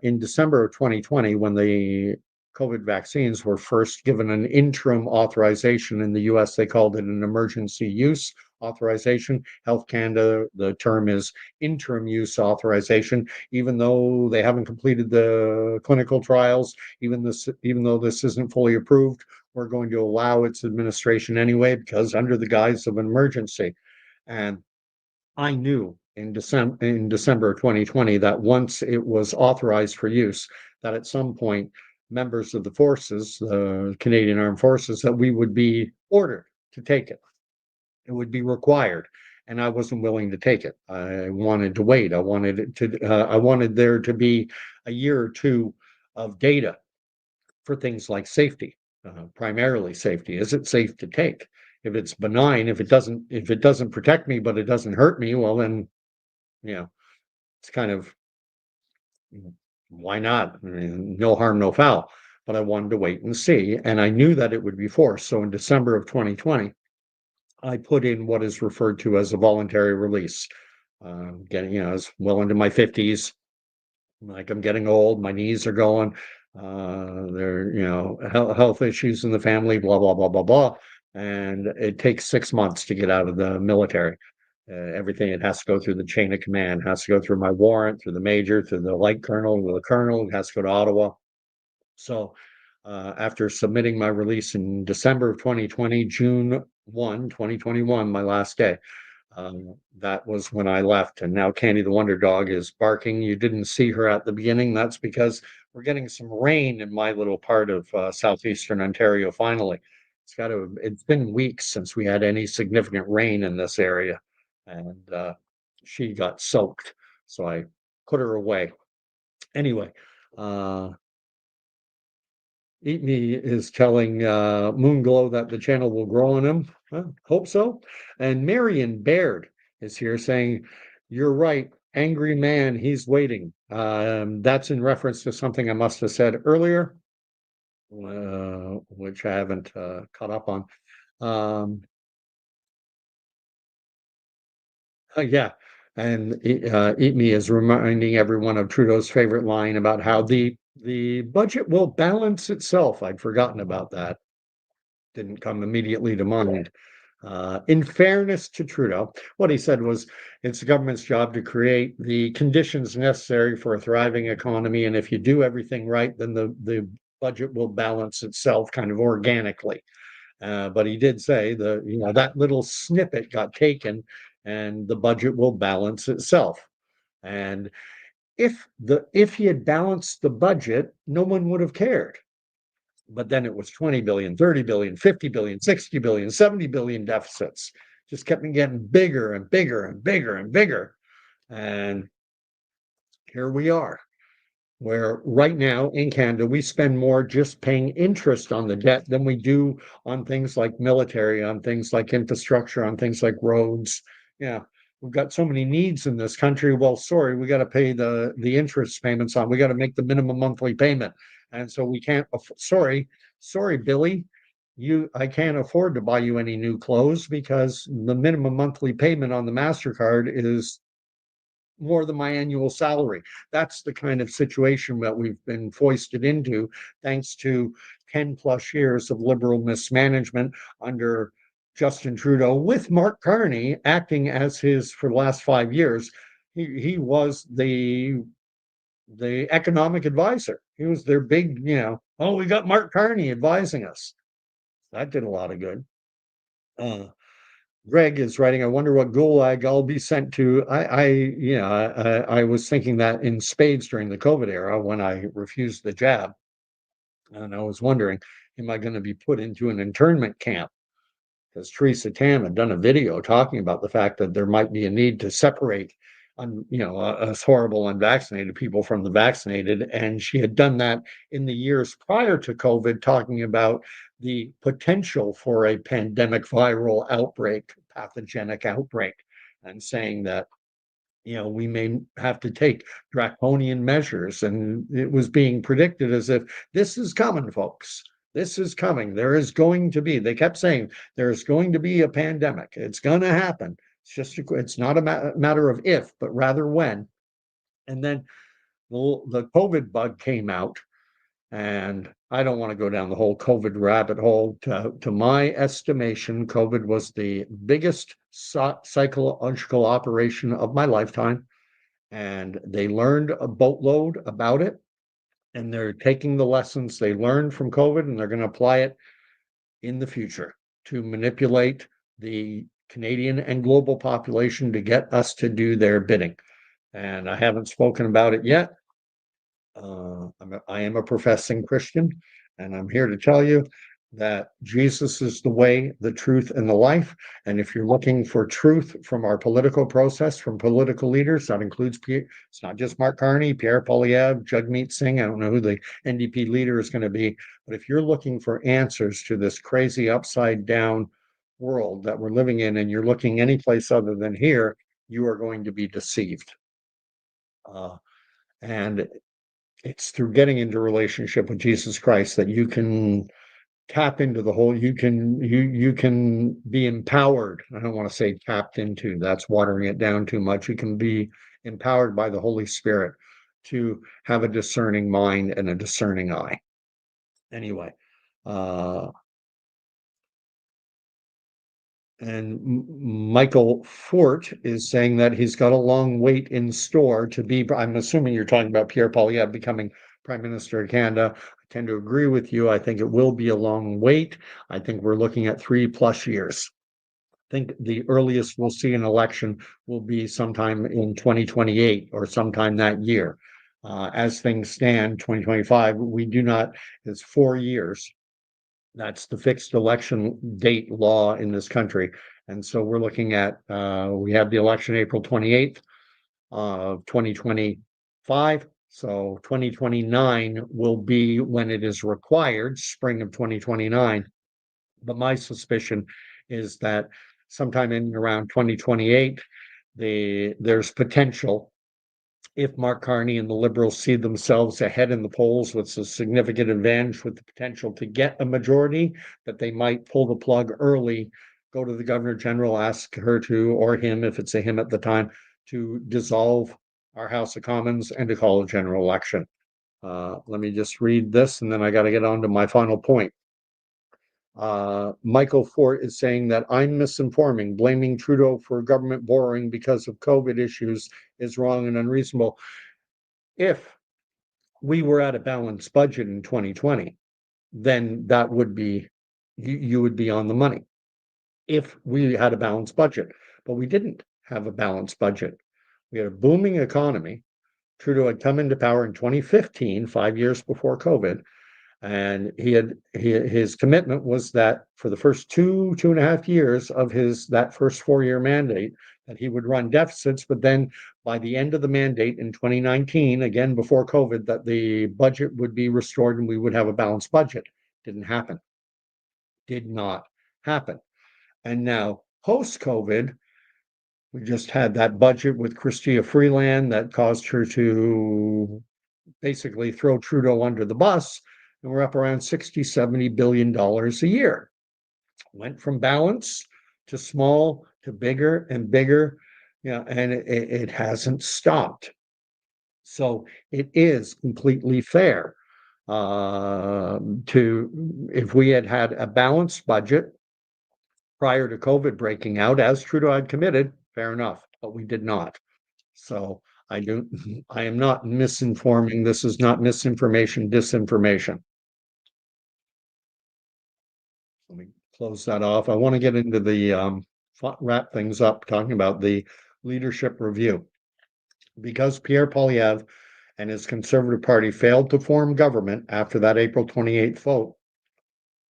In December of 2020, when the COVID vaccines were first given an interim authorization in the US, they called it an emergency use authorization. Health Canada, the term is interim use authorization, even though they haven't completed the clinical trials, even though this isn't fully approved, we're going to allow its administration anyway, because under the guise of an emergency. And I knew in December of 2020 that once it was authorized for use, that at some point members of the forces, the Canadian Armed Forces, that we would be ordered to take it. It would be required, and I wasn't willing to take it. I wanted to wait. I wanted there to be a year or two of data for things like safety, primarily safety. Is it safe to take? If it's benign, if it doesn't protect me, but it doesn't hurt me, well, then, you know, it's kind of, why not? I mean, no harm, no foul. But I wanted to wait and see, and I knew that it would be forced. So in December of 2020, I put in what is referred to as a voluntary release. Getting, I was well into my 50s, like I'm getting old, my knees are going, there, health issues in the family, blah, blah, blah, blah, blah. And it takes 6 months to get out of the military. Everything, it has to go through the chain of command, has to go through my warrant, through the major, through the light colonel, to the colonel, it has to go to Ottawa. So after submitting my release in December of 2020, June 1, 2021, my last day, that was when I left. And now Candy the Wonder Dog is barking. You didn't see her at the beginning. That's because we're getting some rain in my little part of southeastern Ontario finally. It's been weeks since we had any significant rain in this area. And she got soaked. So I put her away. Anyway, Eat Me is telling Moonglow that the channel will grow on him. Hope so. And Marion Baird is here saying, "You're right, angry man, he's waiting." That's in reference to something I must have said earlier, which I haven't caught up on. Yeah. And Eat Me is reminding everyone of Trudeau's favorite line about how the budget will balance itself. I'd forgotten about that. Didn't come immediately to mind. In fairness to Trudeau, what he said was, it's the government's job to create the conditions necessary for a thriving economy, and if you do everything right, then the budget will balance itself kind of organically. But he did say that little snippet got taken, and the budget will balance itself. And if he had balanced the budget, no one would have cared. But then it was 20 billion, 30 billion, 50 billion, 60 billion, 70 billion deficits. Just kept getting bigger and bigger and bigger and bigger. And here we are, where right now in Canada, we spend more just paying interest on the debt than we do on things like military, on things like infrastructure, on things like roads. Yeah, we've got so many needs in this country. Well, sorry, we got to pay the interest payments on. We got to make the minimum monthly payment, and so we can't. Sorry, Billy, I can't afford to buy you any new clothes because the minimum monthly payment on the MasterCard is more than my annual salary. That's the kind of situation that we've been foisted into, thanks to 10 plus years of liberal mismanagement under Justin Trudeau, with Mark Carney acting as for the last 5 years. He was the economic advisor. He was their big, we got Mark Carney advising us. That did a lot of good. Greg is writing, I wonder what gulag I'll be sent to. I was thinking that in spades during the COVID era when I refused the jab. And I was wondering, am I going to be put into an internment camp? Because Theresa Tam had done a video talking about the fact that there might be a need to separate us horrible unvaccinated people from the vaccinated. And she had done that in the years prior to COVID, talking about the potential for a pandemic viral outbreak, pathogenic outbreak, and saying that, we may have to take draconian measures. And it was being predicted as if this is coming, folks. This is coming. They kept saying there's going to be a pandemic. It's going to happen. It's not a matter of if, but rather when. And then the COVID bug came out. And I don't want to go down the whole COVID rabbit hole. To my estimation, COVID was the biggest psychological operation of my lifetime. And they learned a boatload about it. And they're taking the lessons they learned from COVID and they're going to apply it in the future to manipulate the Canadian and global population to get us to do their bidding. And I haven't spoken about it yet. I am a professing Christian, and I'm here to tell you that Jesus is the way, the truth, and the life. And if you're looking for truth from our political process, from political leaders, that includes, it's not just Mark Carney, Pierre Poilievre, Jagmeet Singh. I don't know who the NDP leader is going to be, but if you're looking for answers to this crazy upside down world that we're living in, and you're looking any place other than here, you are going to be deceived. And it's through getting into relationship with Jesus Christ that you can tap into the whole, you can be empowered. I don't want to say tapped into, that's watering it down too much. You can be empowered by the Holy Spirit to have a discerning mind and a discerning eye. Anyway, and Michael Fort is saying that he's got a long wait in store to be, I'm assuming you're talking about Pierre Poilievre becoming Prime Minister of Canada. I tend to agree with you. I think it will be a long wait. I think we're looking at 3+ years. I think the earliest we'll see an election will be sometime in 2028 or sometime that year. As things stand, 2025, we do not, it's 4 years. That's the fixed election date law in this country. And so we're looking at, we have the election April 28th of 2025. So 2029 will be when it is required, spring of 2029. But my suspicion is that sometime in around 2028, there's potential, if Mark Carney and the Liberals see themselves ahead in the polls with a significant advantage with the potential to get a majority, that they might pull the plug early, go to the Governor General, ask her to, or him, if it's a him at the time, to dissolve our House of Commons and to call a general election. Let me just read this, and then I got to get on to my final point. Michael Fort is saying that I'm misinforming, blaming Trudeau for government borrowing because of COVID issues is wrong and unreasonable. If we were at a balanced budget in 2020, then that would be, you would be on the money. If we had a balanced budget, but we didn't have a balanced budget. We had a booming economy. Trudeau had come into power in 2015, 5 years before COVID. And his commitment was that for the first 2.5 years of that first 4-year mandate, that he would run deficits, but then by the end of the mandate in 2019, again before COVID, that the budget would be restored and we would have a balanced budget. Didn't happen. Did not happen. And now post-COVID, we just had that budget with Chrystia Freeland that caused her to basically throw Trudeau under the bus. And we're up around $60-70 billion a year. Went from balance to small to bigger and bigger, and it hasn't stopped. So it is completely fair if we had a balanced budget prior to COVID breaking out, as Trudeau had committed, fair enough, but we did not. So I am not misinforming. This is not misinformation, disinformation. Let me close that off. I want to get into the wrap things up, talking about the leadership review. Because Pierre Poilievre and his Conservative Party failed to form government after that April 28th vote,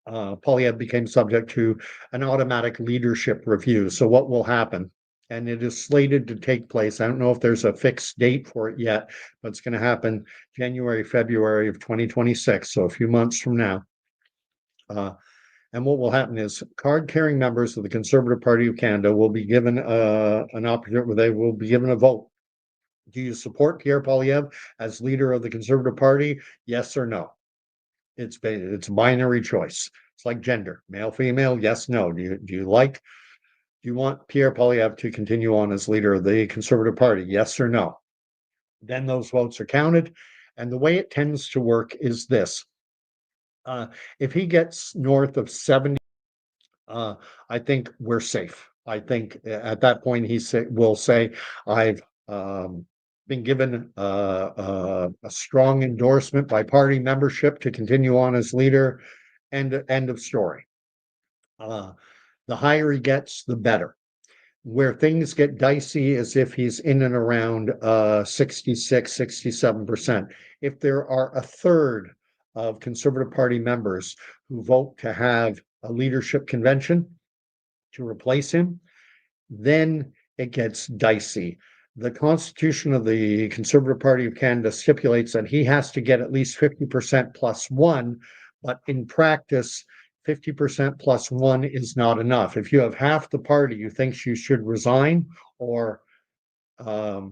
Poilievre became subject to an automatic leadership review. So what will happen? And it is slated to take place. I don't know if there's a fixed date for it yet, but it's going to happen January, February of 2026. So a few months from now. And what will happen is card-carrying members of the Conservative Party of Canada will be given an opportunity, they will be given a vote. Do you support Pierre Poilievre as leader of the Conservative Party? Yes or no? It's a binary choice. It's like gender, male, female, yes, no. Do you want Pierre Poilievre to continue on as leader of the Conservative Party? Yes or no? Then those votes are counted. And the way it tends to work is this. If he gets north of 70, I think we're safe. I think at that point will say, I've been given a strong endorsement by party membership to continue on as leader. End of story. The higher he gets, the better. Where things get dicey is if he's in and around 66, 67%. If there are a third of Conservative Party members who vote to have a leadership convention to replace him, then it gets dicey. The Constitution of the Conservative Party of Canada stipulates that he has to get at least 50% plus one, but in practice, 50% plus one is not enough. If you have half the party who thinks you should resign, or a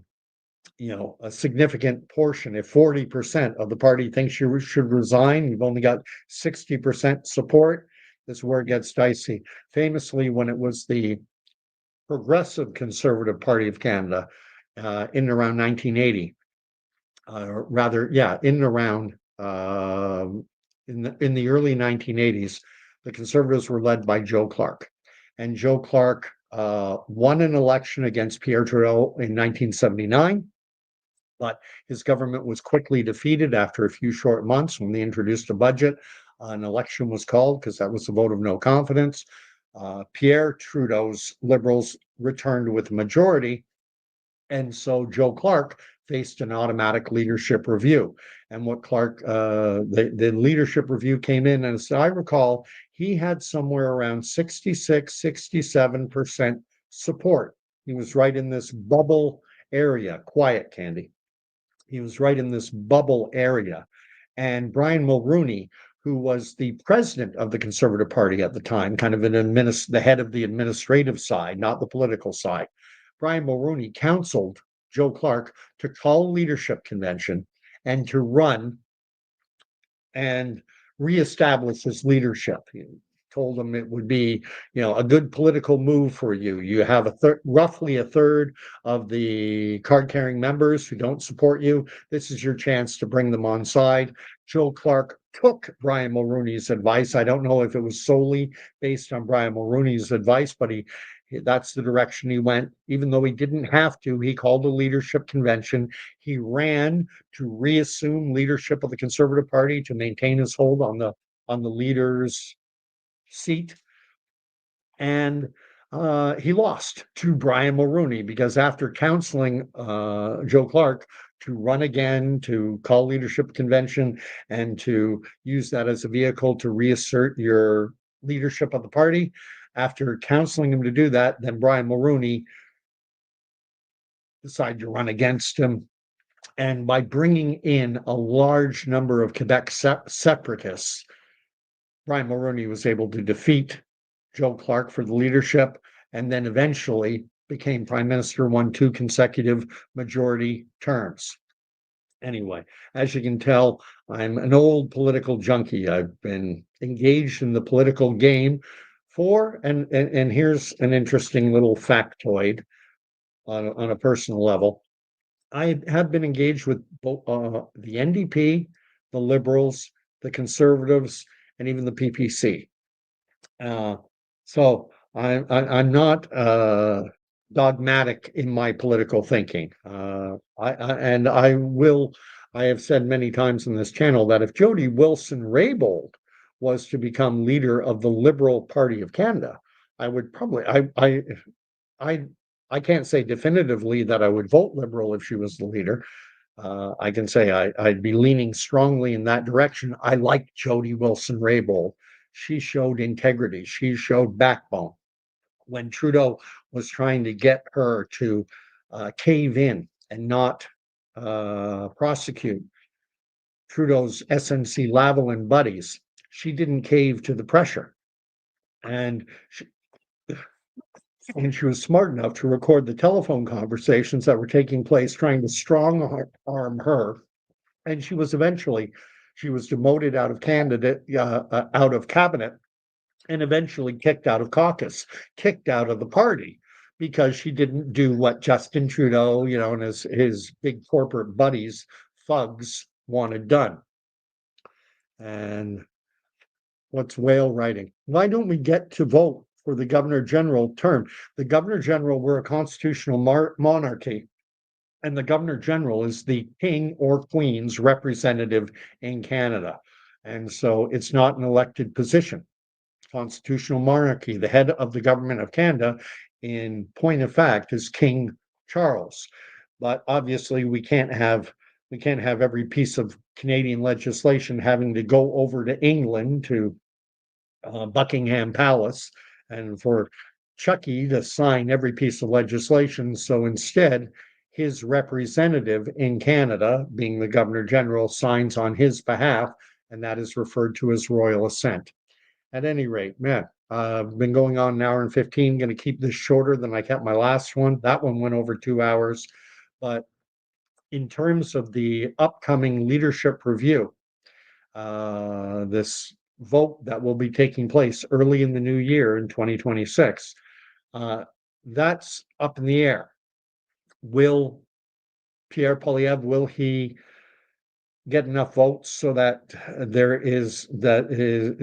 significant portion, if 40% of the party thinks you should resign, you've only got 60% support. This is where it gets dicey. Famously, when it was the Progressive Conservative Party of Canada in and around 1980, in the early 1980s, the Conservatives were led by Joe Clark, and Joe Clark won an election against Pierre Trudeau in 1979, but his government was quickly defeated after a few short months when they introduced a budget. An election was called because that was a vote of no confidence. Pierre Trudeau's Liberals returned with a majority, and so Joe Clark faced an automatic leadership review. And what the leadership review came in, and as I recall, he had somewhere around 66, 67% support. He was right in this bubble area. Quiet, Candy. He was right in this bubble area. And Brian Mulroney, who was the president of the Conservative Party at the time, kind of the head of the administrative side, not the political side, Brian Mulroney counseled Joe Clark to call a leadership convention and to run and reestablish his leadership. He told him it would be, a good political move for you. You have roughly a third of the card-carrying members who don't support you. This is your chance to bring them on side. Joe Clark took Brian Mulroney's advice. I don't know if it was solely based on Brian Mulroney's advice, but that's the direction he went. Even though he didn't have to, he called a leadership convention. He ran to reassume leadership of the Conservative Party to maintain his hold on the leader's seat. And he lost to Brian Mulroney because after counseling Joe Clark to run again, to call leadership convention, and to use that as a vehicle to reassert your leadership of the party, after counseling him to do that, then Brian Mulroney decided to run against him. And by bringing in a large number of Quebec separatists, Brian Mulroney was able to defeat Joe Clark for the leadership, and then eventually became prime minister, won 2 consecutive majority terms. Anyway, as you can tell, I'm an old political junkie. I've been engaged in the political game and here's an interesting little factoid on a personal level. I have been engaged with both the NDP, the Liberals, the Conservatives, and even the PPC. So I'm not dogmatic in my political thinking. I have said many times in this channel that if Jody Wilson-Raybould was to become leader of the Liberal Party of Canada, I would probably I can't say definitively that I would vote Liberal if she was the leader. I can say I'd be leaning strongly in that direction. I like Jody Wilson-Raybould. She showed integrity. She showed backbone. When Trudeau was trying to get her to cave in and not prosecute Trudeau's SNC Lavalin buddies, she didn't cave to the pressure. And she was smart enough to record the telephone conversations that were taking place, trying to strong arm her. And she was demoted out of out of cabinet, and eventually kicked out of caucus, kicked out of the party, because she didn't do what Justin Trudeau, and his big corporate buddies, thugs, wanted done. And what's whale writing? Why don't we get to vote for the Governor General term? The Governor General, we're a constitutional monarchy, and the Governor General is the king or queen's representative in Canada. And so it's not an elected position. Constitutional monarchy, the head of the government of Canada, in point of fact, is King Charles. But obviously we can't have every piece of Canadian legislation having to go over to England, to Buckingham Palace, and for Chucky to sign every piece of legislation. So instead, his representative in Canada, being the Governor General, signs on his behalf, and that is referred to as royal assent. At any rate, man, I've been going on an hour and 15, going to keep this shorter than I kept my last one. That one went over 2 hours. But in terms of the upcoming leadership review, this vote that will be taking place early in the new year in 2026, that's up in the air. Will Pierre Poilievre, will he get enough votes so that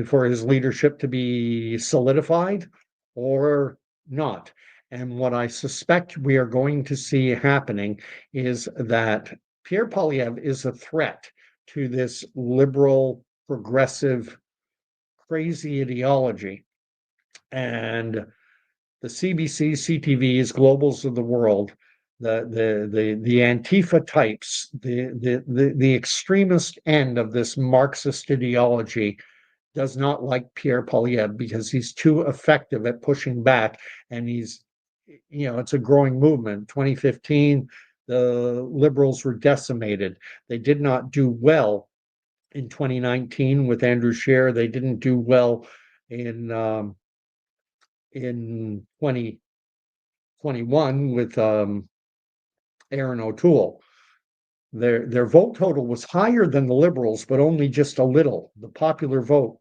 for his leadership to be solidified, or not? And what I suspect we are going to see happening is that Pierre Poilievre is a threat to this liberal, progressive, crazy ideology. And the CBC, CTVs, globals of the world, the Antifa types, the extremist end of this Marxist ideology does not like Pierre Poilievre, because he's too effective at pushing back, and it's a growing movement. 2015, the Liberals were decimated. They did not do well in 2019 with Andrew Scheer. They didn't do well in 2021 with Aaron O'Toole. Their vote total was higher than the Liberals, but only just a little. The popular vote,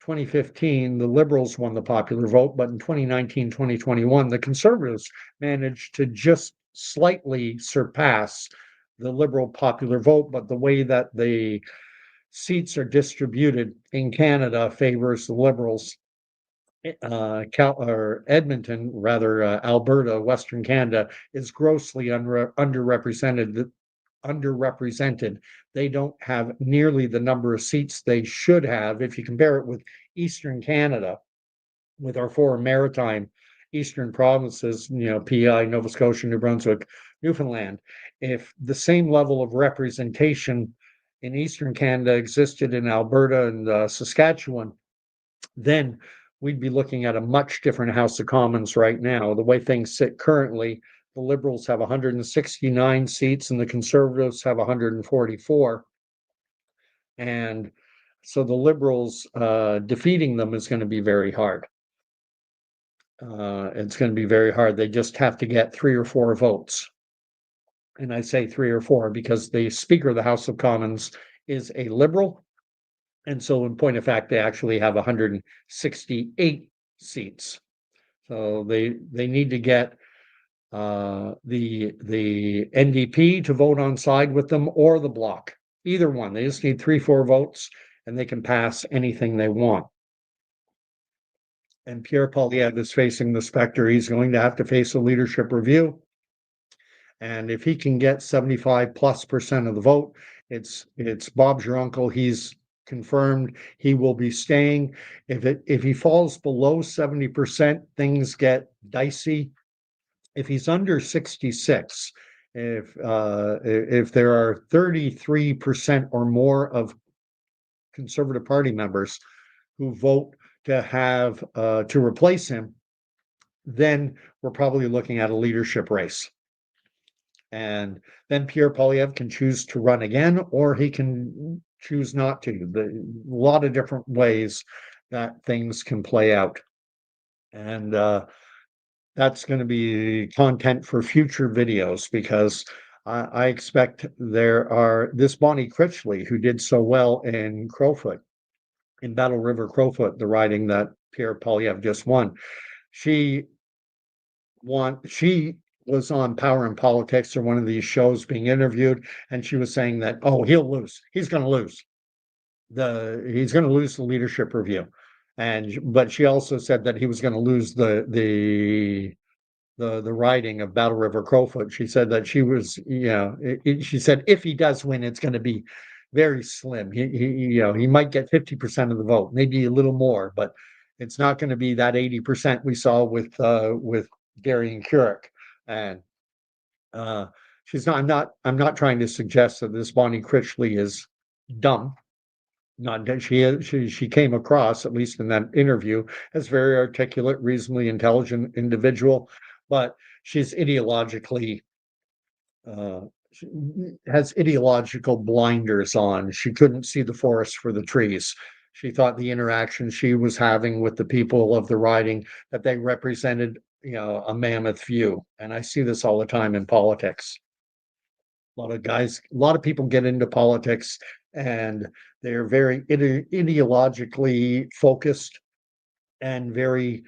2015, the Liberals won the popular vote, but in 2019, 2021, the Conservatives managed to just slightly surpass the Liberal popular vote. But the way that the seats are distributed in Canada favors the Liberals. Edmonton, rather, Alberta, Western Canada, is grossly underrepresented. They don't have nearly the number of seats they should have. If you compare it with Eastern Canada, with our four maritime eastern provinces, PEI, Nova Scotia, New Brunswick, Newfoundland, if the same level of representation in Eastern Canada existed in Alberta and Saskatchewan, then we'd be looking at a much different House of Commons right now. The way things sit currently, the Liberals have 169 seats and the Conservatives have 144. And so the Liberals defeating them is going to be very hard. It's going to be very hard. They just have to get 3 or 4 votes. And I say 3 or 4 because the Speaker of the House of Commons is a Liberal. And so in point of fact, they actually have 168 seats. So they need to get the NDP to vote on side with them, or the Bloc. Either one. They just need 3-4 votes and they can pass anything they want. And Pierre Poilievre is facing the specter. He's going to have to face a leadership review. And if he can get 75+% of the vote, it's Bob's your uncle. He's confirmed he will be staying. If he falls below 70%, things get dicey. If he's under 66, if there are 33% or more of Conservative Party members who vote to have to replace him, then we're probably looking at a leadership race. And then Pierre Poilievre can choose to run again, or he can choose not to. A lot of different ways that things can play out. And that's going to be content for future videos because I expect this Bonnie Critchley, who did so well in Crowfoot, in Battle River Crowfoot, the riding that Pierre Poilievre just won. She she was on Power and Politics or one of these shows being interviewed, and she was saying that, oh, he'll lose. He's going to lose. He's going to lose the leadership review. But she also said that he was going to lose the riding of Battle River Crowfoot. She said that she was, she said if he does win, it's going to be very slim. He might get 50% of the vote, maybe a little more, but it's not going to be that 80% we saw with Gary and Couric. And she's not. I'm not trying to suggest that this Bonnie Critchley is dumb. Not that she came across, at least in that interview, as very articulate, reasonably intelligent individual, but she's ideologically she has ideological blinders on. She couldn't see the forest for the trees. She thought the interaction she was having with the people of the riding, that they represented, a mammoth view. And I see this all the time in politics. A lot of people get into politics and they're very ideologically focused and very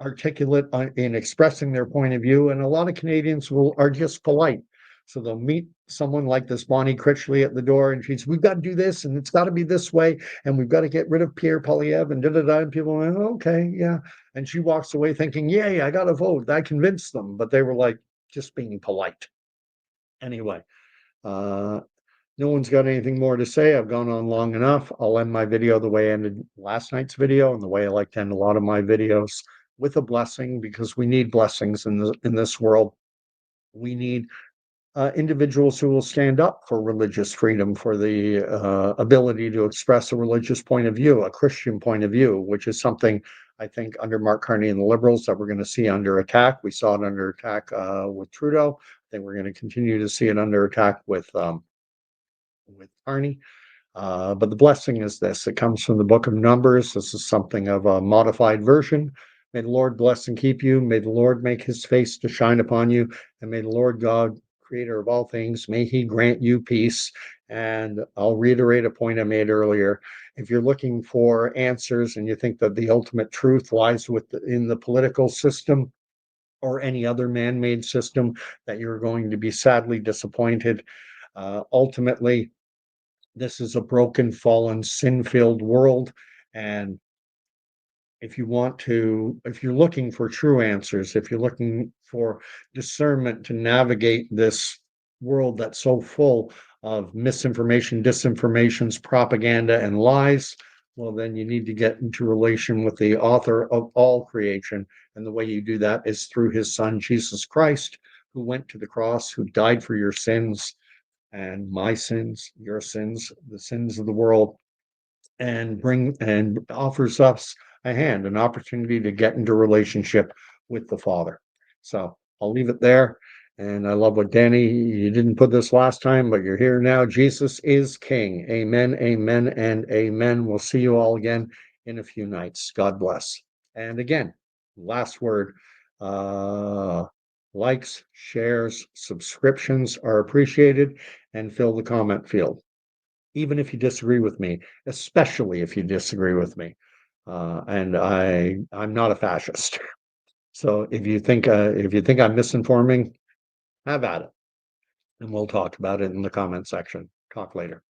articulate in expressing their point of view. And a lot of Canadians are just polite. So they'll meet someone like this Bonnie Critchley at the door, and she's, we've got to do this, and it's got to be this way, and we've got to get rid of Pierre Poilievre, and da-da-da, and people went, okay, yeah. And she walks away thinking, yay, I got to vote. I convinced them, but they were like, just being polite. Anyway, no one's got anything more to say. I've gone on long enough. I'll end my video the way I ended last night's video and the way I like to end a lot of my videos, with a blessing, because we need blessings in this world. We need individuals who will stand up for religious freedom, for the ability to express a religious point of view, a Christian point of view, which is something I think under Mark Carney and the Liberals that we're going to see under attack. We saw it under attack with Trudeau. I think we're going to continue to see it under attack with Carney. But the blessing is this. It comes from the book of Numbers. This is something of a modified version. May the Lord bless and keep you. May the Lord make his face to shine upon you. And may the Lord God, creator of all things, may he grant you peace. And I'll reiterate a point I made earlier. If you're looking for answers and you think that the ultimate truth lies in the political system or any other man-made system, that you're going to be sadly disappointed. Ultimately, this is a broken, fallen, sin-filled world. And if you're looking for true answers, if you're looking for discernment to navigate this world that's so full of misinformation, disinformations, propaganda, and lies, well, then you need to get into relation with the author of all creation. And the way you do that is through his son, Jesus Christ, who went to the cross, who died for your sins and my sins, your sins, the sins of the world, and offers us an opportunity to get into relationship with the Father. So I'll leave it there. And I love what Danny, you didn't put this last time, but you're here now. Jesus is King. Amen, amen, and amen. We'll see you all again in a few nights. God bless. And again, last word, likes, shares, subscriptions are appreciated, and fill the comment field. Even if you disagree with me, especially if you disagree with me. And I'm not a fascist. So if you think I'm misinforming, have at it. And we'll talk about it in the comment section. Talk later.